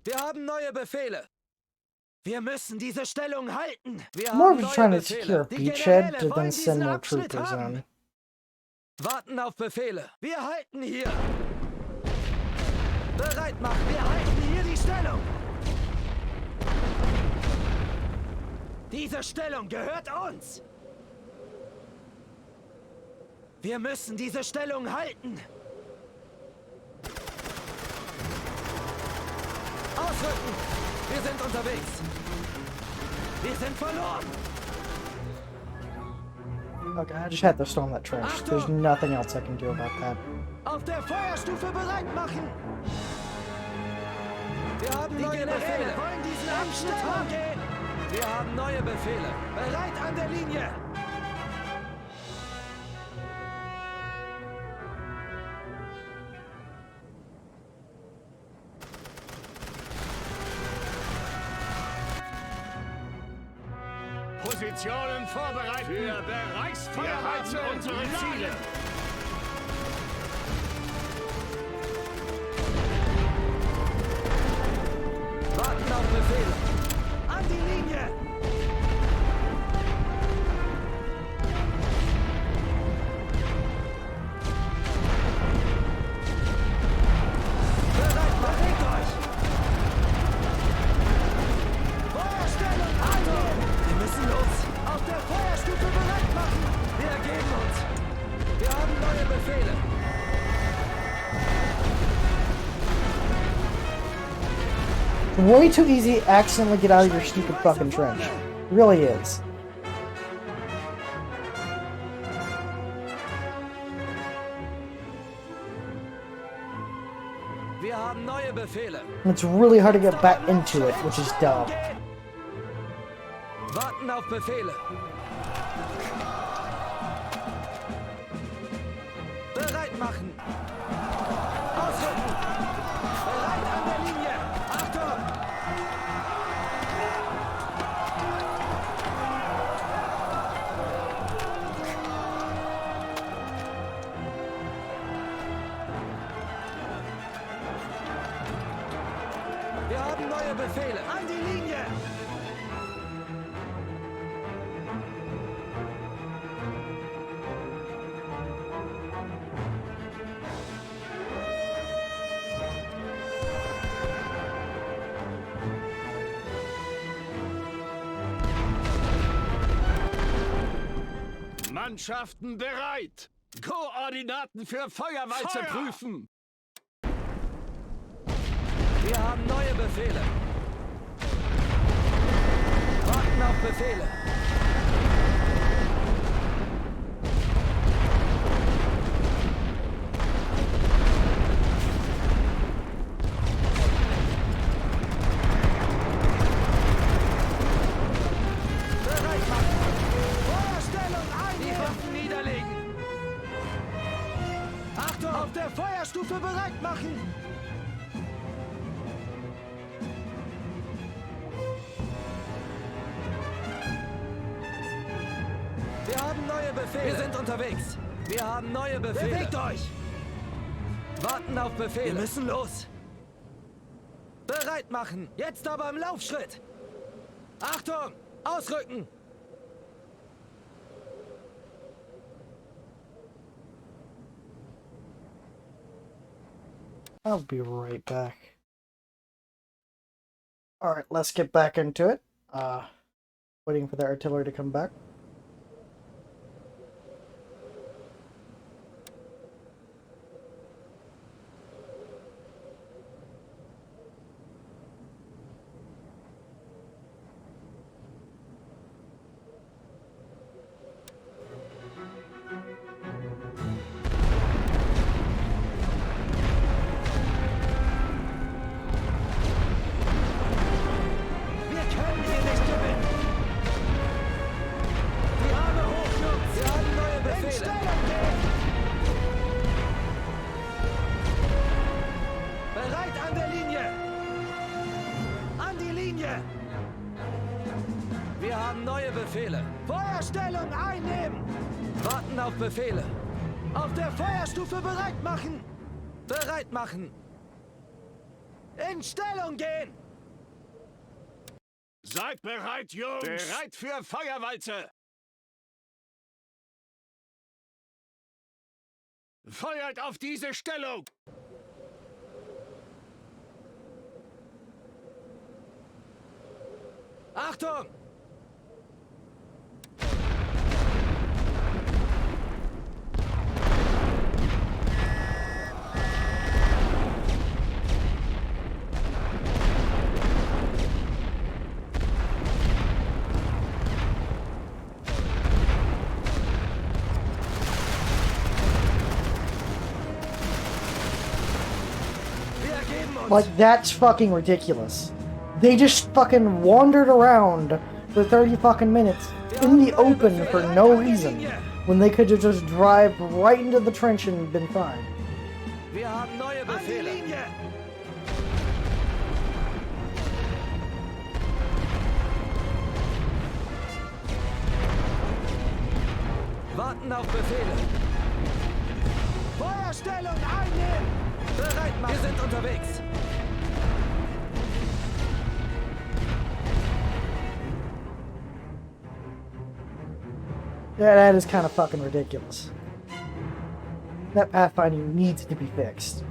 Wir haben neue Befehle. Wir müssen diese Stellung halten. Wir More haben of just trying neue to secure a Befehle. Die beachhead Generäle to then wollen send diesen more Abschnitt troopers haben. in. Warten auf Befehle. Wir halten hier. Bereit machen. Wir halten hier die Stellung. Diese Stellung gehört uns. Wir müssen diese Stellung halten. Ausrücken. Wir sind unterwegs. Wir sind verloren. Okay, I just had to storm that trench. There's nothing else I can do about that. Auf der Feuerstufe bereit machen. Wir haben neue Befehle. Wir wollen diesen Abschnitt haben. Wir haben neue Befehle. Bereit an der Linie. Positionen vorbereiten. Für Bereichsfeuerweite unsere Ziele. Befehle. An die Linie! Bereit, bewegt euch! Feuerstellung einnehmen! Wir müssen los! Auf der Feuerstufe bereit machen! Wir ergeben uns! Wir haben neue Befehle! Way too easy to accidentally get out of your stupid fucking trench. It really is. Wir haben neue Befehle. And it's really hard to get back into it, which is dumb. Warten auf Befehle. Bereit machen. Ausrücken. Bereit an der Linie. Achtung! Wir haben neue Befehle. An die Linie. Mannschaften bereit! Koordinaten für Feuerwalze prüfen! Wir haben neue Befehle. Warten auf Befehle. Bereit machen. Feuerstellung einnehmen. Die Waffen niederlegen. Achtung! Auf der Feuerstufe bereit machen. Wir haben neue Befehle. Wir sind unterwegs. Wir haben neue Befehle. Bewegt euch! Warten auf Befehle. Wir müssen los. Bereit machen. Jetzt aber im Laufschritt. Achtung! Ausrücken! I'll be right back. Alright, let's get back into it. Waiting for the artillery to come back. Wir können hier nicht gewinnen. Die Arme hoch, Jungs. Wir haben neue Befehle. In Stellung gehen. Bereit an der Linie. An die Linie. Wir haben neue Befehle. Feuerstellung einnehmen. Warten auf Befehle. Auf der Feuerstufe bereit machen. Bereit machen. In Stellung gehen. Seid bereit, Jungs! Bereit für Feuerwalze! Feuert auf diese Stellung! Achtung! Wir ergeben uns. Like, that's fucking ridiculous. They just fucking wandered around for 30 fucking minutes in the open for no reason, when they could have just drive right into the trench and been fine. Wir haben neue Befehle. Warten auf Befehle. Feuerstellung einnehmen. Bereit machen. Wir sind unterwegs. Yeah, that is kind of fucking ridiculous. That pathfinding needs to be fixed.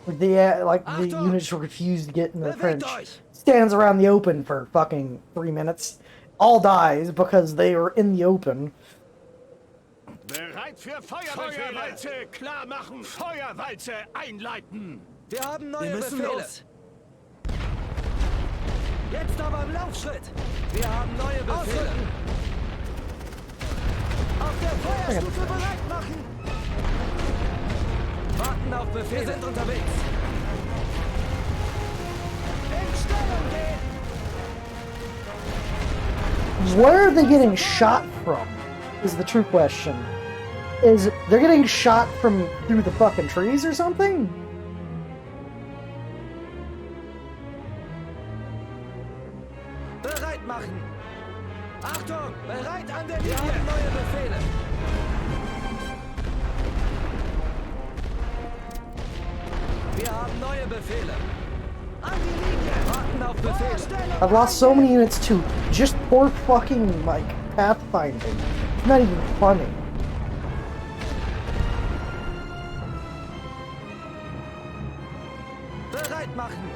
Like the units were refused to get in the trench. Stands around the open for fucking 3 minutes. All dies because they were in the open. Bereit für Feuerwalze klar machen. Feuerwalze einleiten. Wir haben neue müssen Befehle. los. Jetzt aber im Laufschritt. Wir haben neue Befehle. Auf der Feuerstufe bereit machen. Warten auf Befehle. Wir sind unterwegs. In Stellung gehen. Where are they getting shot from? Is the true question. Is they're getting shot from through the fucking trees or something? Bereit machen. Achtung, bereit an der Linie. Wir haben neue Befehle. Wir haben neue Befehle. An die Linie. Warten auf Befehle. I've lost so many units to just poor fucking, like, pathfinding. It's not even funny. Bereit machen.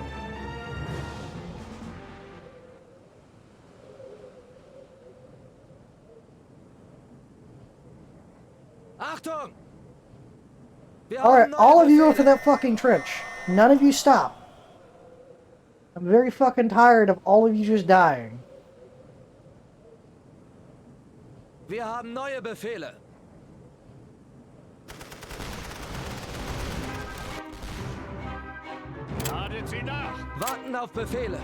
Achtung! Wir Alright, haben neue all of you go Befehle. for that fucking trench. None of you stop. I'm very fucking tired of all of you just dying. Wir haben neue Befehle. Ladet sie nach. Warten auf Befehle.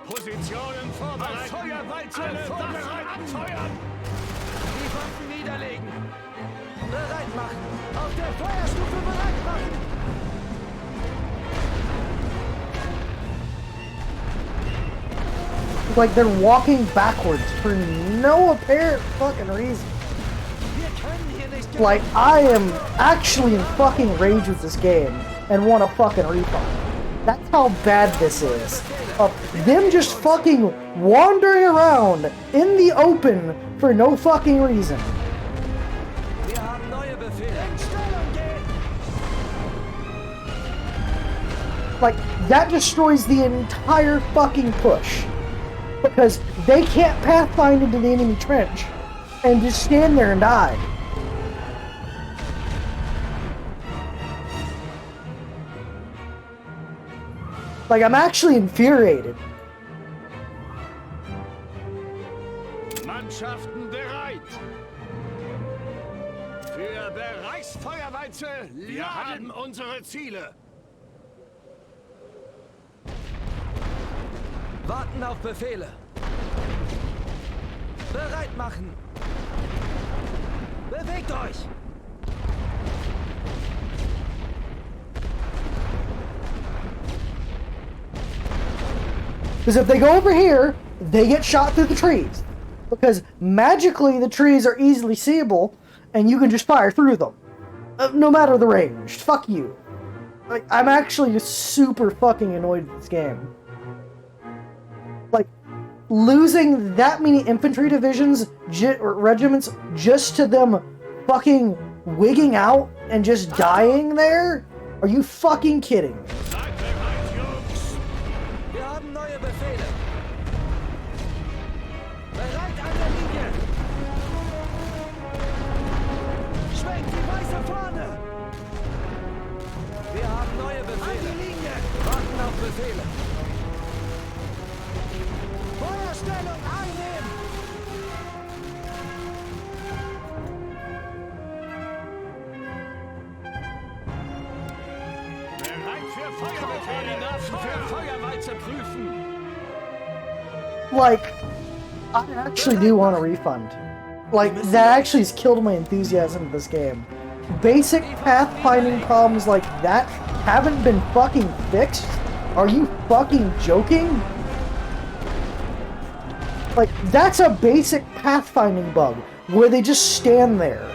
Positionen vorbereiten. Feuerwalze vorbereiten. Anfeuern. Die Waffen niederlegen. Bereit machen. Auf der Feuerstufe bereit machen. It's like they're walking backwards for no apparent fucking reason. Wir können hier nicht Like, I am actually in fucking rage with this game and want a fucking refund. That's how bad this is. Of them just fucking wandering around in the open for no fucking reason. Wir haben neue Befehle. In Stellung gehen. Like, that destroys the entire fucking push. Because they can't pathfind into the enemy trench and just stand there and die. Like, I'm actually infuriated. Mannschaften bereit. Für Bereichsfeuerwalze. Wir haben unsere Ziele. Warten auf Befehle. Bereit machen. Bewegt euch. Because if they go over here, they get shot through the trees. Because magically the trees are easily seeable, and you can just fire through them. No matter the range. Fuck you. Like, I'm actually just super fucking annoyed with this game. Like, losing that many infantry divisions, or regiments, just to them fucking wigging out and just dying there? Are you fucking kidding me? Seid bereit, Jungs. Wir haben neue Befehle. Bereit an der Linie. Schwenkt die weiße Fahne. Wir haben neue Befehle. An die Linie. Warten auf Befehle. Feuerstellung einnehmen. Bereit für Feuerbefehle. Für Feuerwalze prüfen. Like, I actually do want a refund. Like, that actually has killed my enthusiasm for this game. Basic pathfinding problems like that haven't been fucking fixed? Are you fucking joking? Like, that's a basic pathfinding bug, where they just stand there.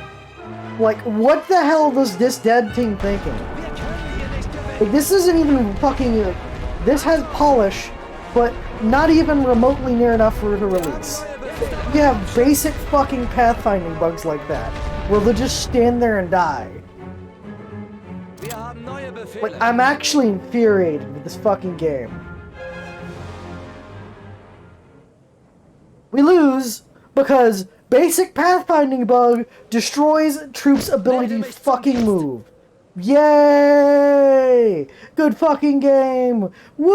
Like, what the hell was this dead team thinking? Wir können hier nicht gewinnen. Like, this isn't even fucking, like, this has polish, but not even remotely near enough for it to release. you have basic fucking pathfinding bugs like that, where they'll just stand there and die. Wir haben neue Befehle. Like, I'm actually infuriated with this fucking game. We lose because basic pathfinding bug destroys troops' ability to fucking move. Yay! Good fucking game! Woo!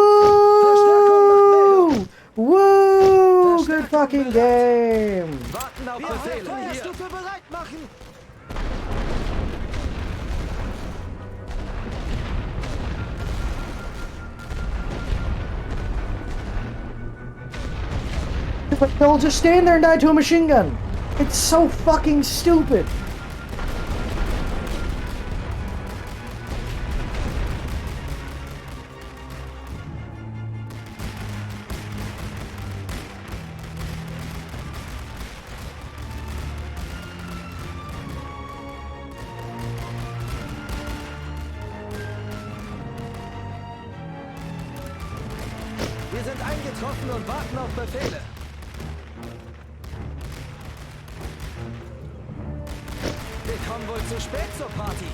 Woo! Good fucking game! Warten auf Befehle. Feuerstufe bereit machen. But they'll just stand there and die to a machine gun. It's so fucking stupid. Wir sind eingetroffen und warten auf Befehle. Wir kommen wohl zu spät zur Party.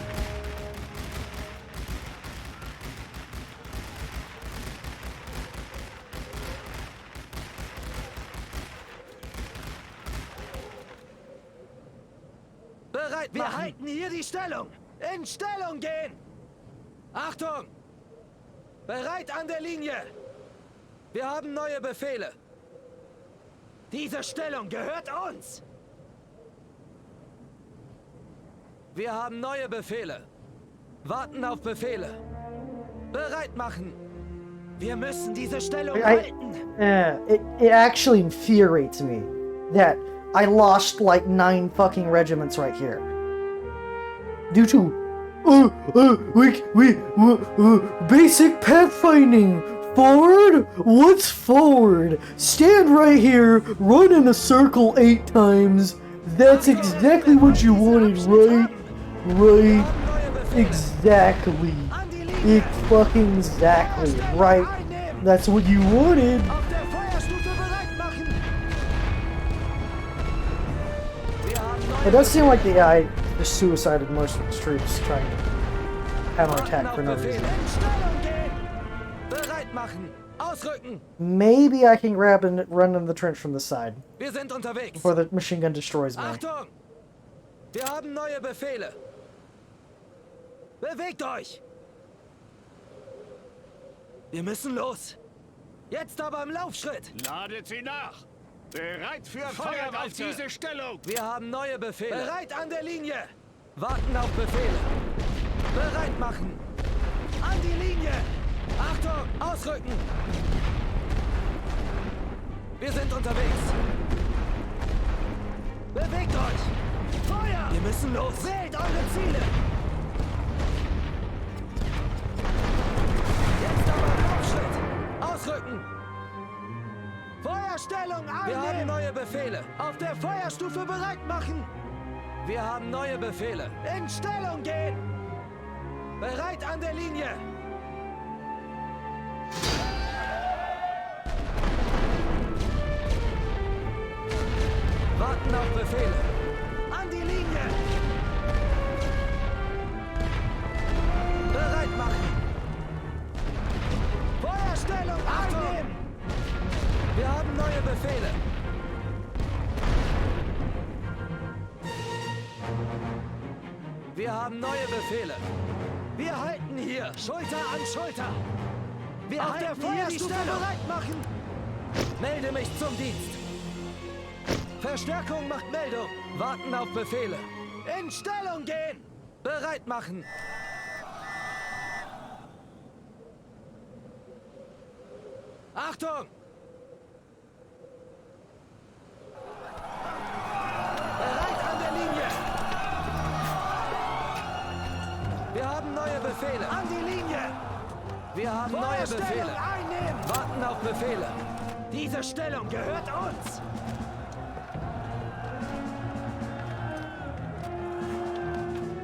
Bereit machen. Wir halten hier die Stellung. In Stellung gehen. Achtung! Bereit an der Linie. Wir haben neue Befehle. Diese Stellung gehört uns. Wir haben neue Befehle. Warten auf Befehle. Bereit machen. Wir müssen diese Stellung halten. It actually infuriates me that I lost like 9 fucking regiments right here. Due to basic pathfinding. Forward? What's forward? Stand right here, run in a circle 8 times. That's exactly what you wanted, right? Right. Exactly. It fucking exactly. Right. That's what you wanted. Auf der Feuerstufe bereit machen. Wir haben It does seem like the AI just suicided most of its troops trying to counterattack for no reason. In Stellung gehen. Bereit machen. Ausrücken. Maybe I can grab and run in the trench from the side Wir sind unterwegs. before the machine gun destroys me. Achtung! Wir haben neue Befehle. Bewegt euch! Wir müssen los. Jetzt aber im Laufschritt. Ladet sie nach. Bereit für Feuert auf diese Stellung. Wir haben neue Befehle. Bereit an der Linie. Warten auf Befehle. Bereit machen. An die Linie. Achtung, ausrücken. Wir sind unterwegs. Bewegt euch. Feuer. Wir müssen los. Wählt eure Ziele. Jetzt aber im Laufschritt. Ausrücken. Feuerstellung einnehmen. Wir haben neue Befehle. Auf der Feuerstufe bereit machen. Wir haben neue Befehle. In Stellung gehen. Bereit an der Linie. Warten auf Befehle. An die Linie. Bereit machen. Feuerstellung einnehmen. Wir haben neue Befehle. Wir haben neue Befehle. Wir halten hier. Schulter an Schulter. Wir auf halten der Feuerstufe bereit machen. Melde mich zum Dienst. Verstärkung macht Meldung. Warten auf Befehle. In Stellung gehen. Bereit machen. Achtung! Bereit an der Linie. Wir haben neue Befehle. An die Linie. Wir haben neue Befehle. Einnehmen. Warten auf Befehle. Diese Stellung gehört uns.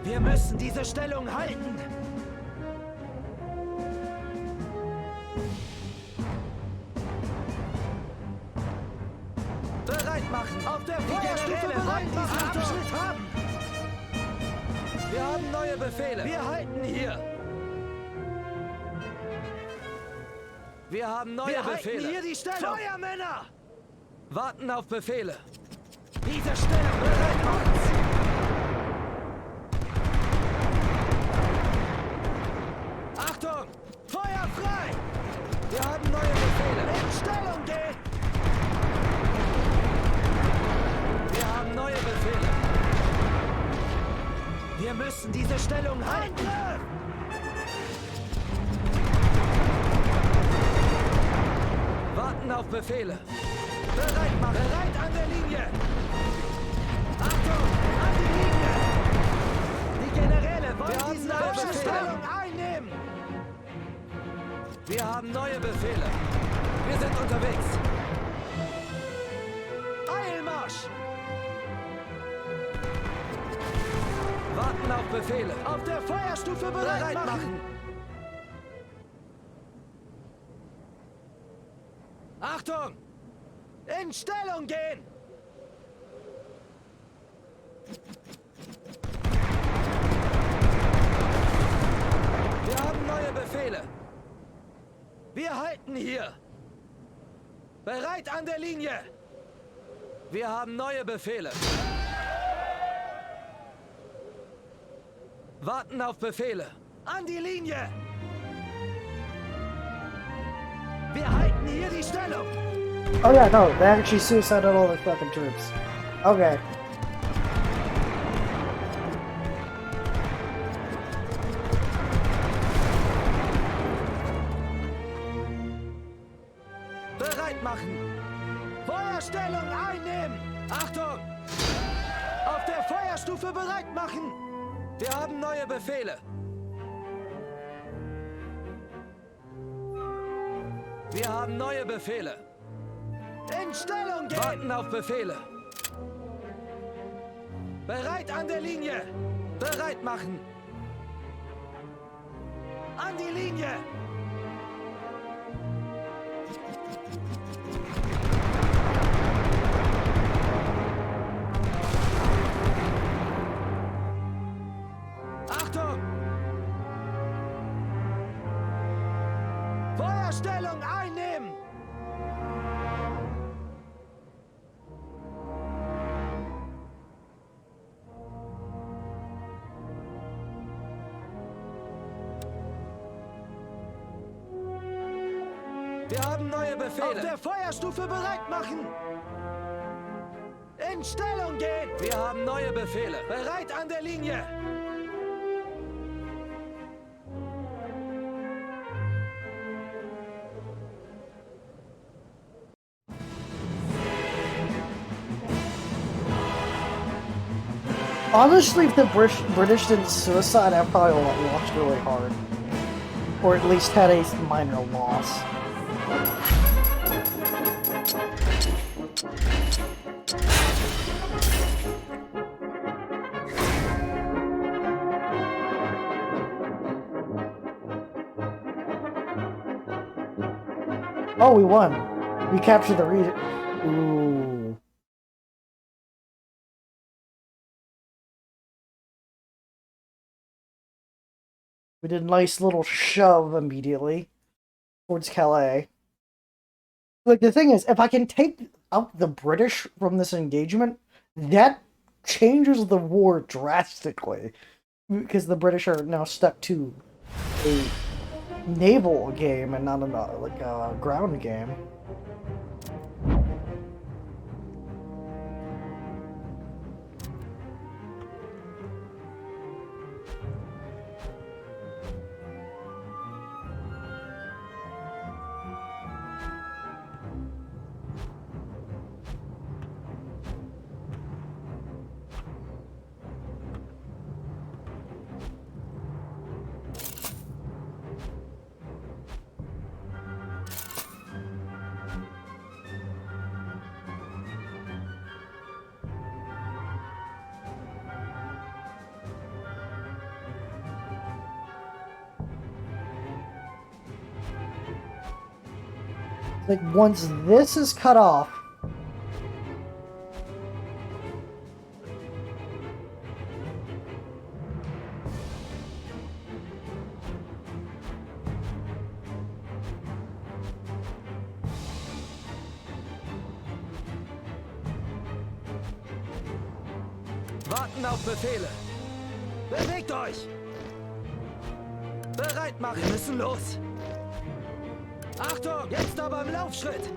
Wir müssen diese Stellung halten. Bereit machen! Auf der Die Feuerstufe Generäle bereit wollen diesen machen! Abschnitt haben! Wir haben neue Befehle! Wir halten hier! Wir haben neue Wir halten Befehle! hier die Stellung! Feuermänner! Warten auf Befehle! Diese Stellung bereit machen! Achtung! Feuer frei! Wir haben neue Befehle! In Stellung gehen! Wir haben neue Befehle! Wir müssen diese Stellung halten! Angriff! Warten auf Befehle! Bereit machen! Bereit an der Linie! Achtung! An die Linie! Die Generäle Wir wollen haben diese neue deutsche Befehle. Stellung einnehmen! Wir haben neue Befehle! Wir sind unterwegs! Eilmarsch! Warten auf Befehle! Auf der Feuerstufe bereit machen! Achtung! In Stellung gehen! Wir haben neue Befehle! Wir halten hier! Bereit an der Linie! Wir haben neue Befehle! Warten auf Befehle! An die Linie! Wir halten hier die Stellung! Oh yeah, no, they actually suicided all the fucking troops. Okay. Bereit machen! Feuerstellung einnehmen! Achtung! Auf der Feuerstufe bereit machen! Wir haben neue Befehle! Wir haben neue Befehle! In Stellung gehen! Warten auf Befehle! Bereit an der Linie! Bereit machen! An die Linie! Achtung! Feuerstellung einnehmen! Wir haben neue Auf Befehle! der Feuerstufe bereit machen! In Stellung gehen! Wir haben neue Befehle! Bereit an der Linie! Honestly, if the British didn't suicide, I probably lost really hard. Or at least had a minor loss. Oh, we won. We captured the region. Ooh. We did a nice little shove immediately towards Calais. Like, the thing is, if I can take out the British from this engagement, that changes the war drastically. Because the British are now stuck to a naval game and not a ground game. Like, once this is cut off, Warten auf Befehle. Bewegt euch! Bereit machen! Wir müssen los! Achtung! Jetzt aber im Laufschritt!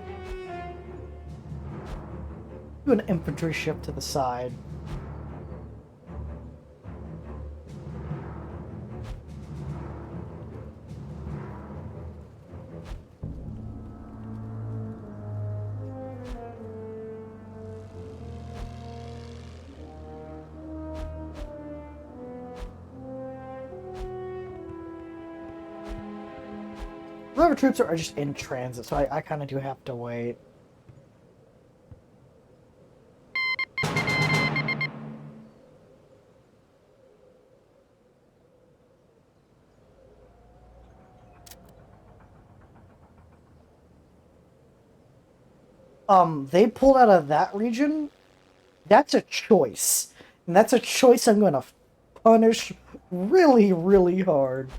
Do an infantry ship to the side. Whoever troops are just in transit, so I kind of do have to wait. They pulled out of that region. That's a choice. And that's a choice I'm gonna punish really, really hard.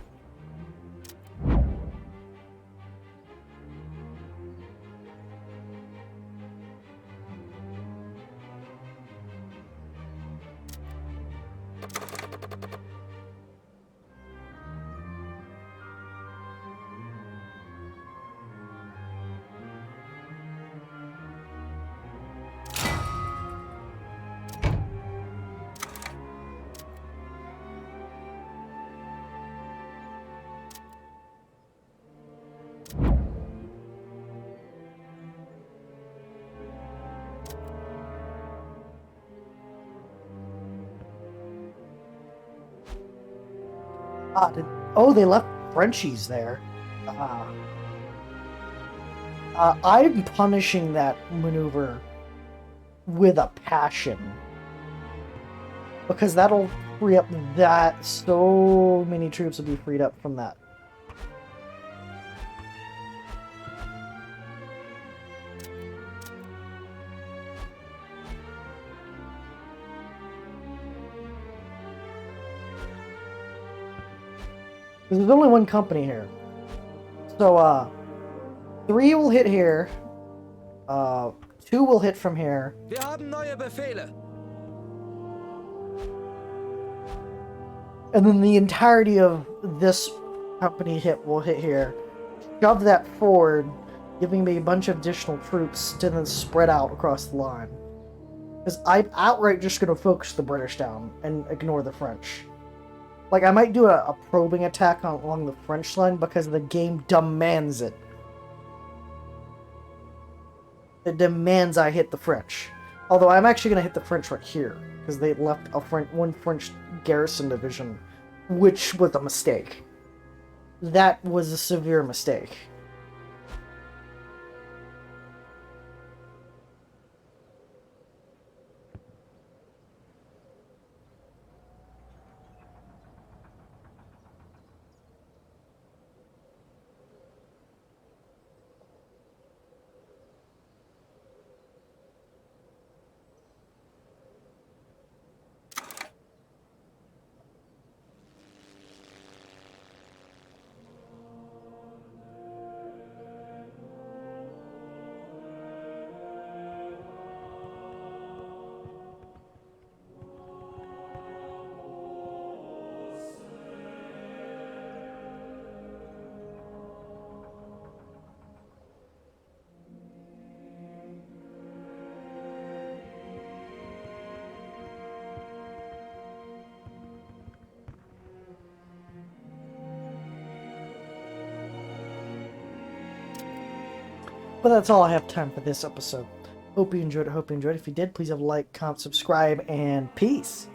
Oh, they left Frenchies there. I'm punishing that maneuver with a passion. Because that'll free up that. So many troops will be freed up from that. There's only one company here. So, 3 will hit here. 2 will hit from here. Wir haben neue Befehle. And then the entirety of this company hit will hit here. Shove that forward, giving me a bunch of additional troops to then spread out across the line. Because I'm outright just going to focus the British down and ignore the French. Like, I might do a probing attack along the French line because the game demands it. It demands I hit the French. Although I'm actually going to hit the French right here, because they left one French garrison division, which was a mistake. That was a severe mistake. But that's all I have time for this episode. Hope you enjoyed it. If you did, please have a like, comment, subscribe, and peace.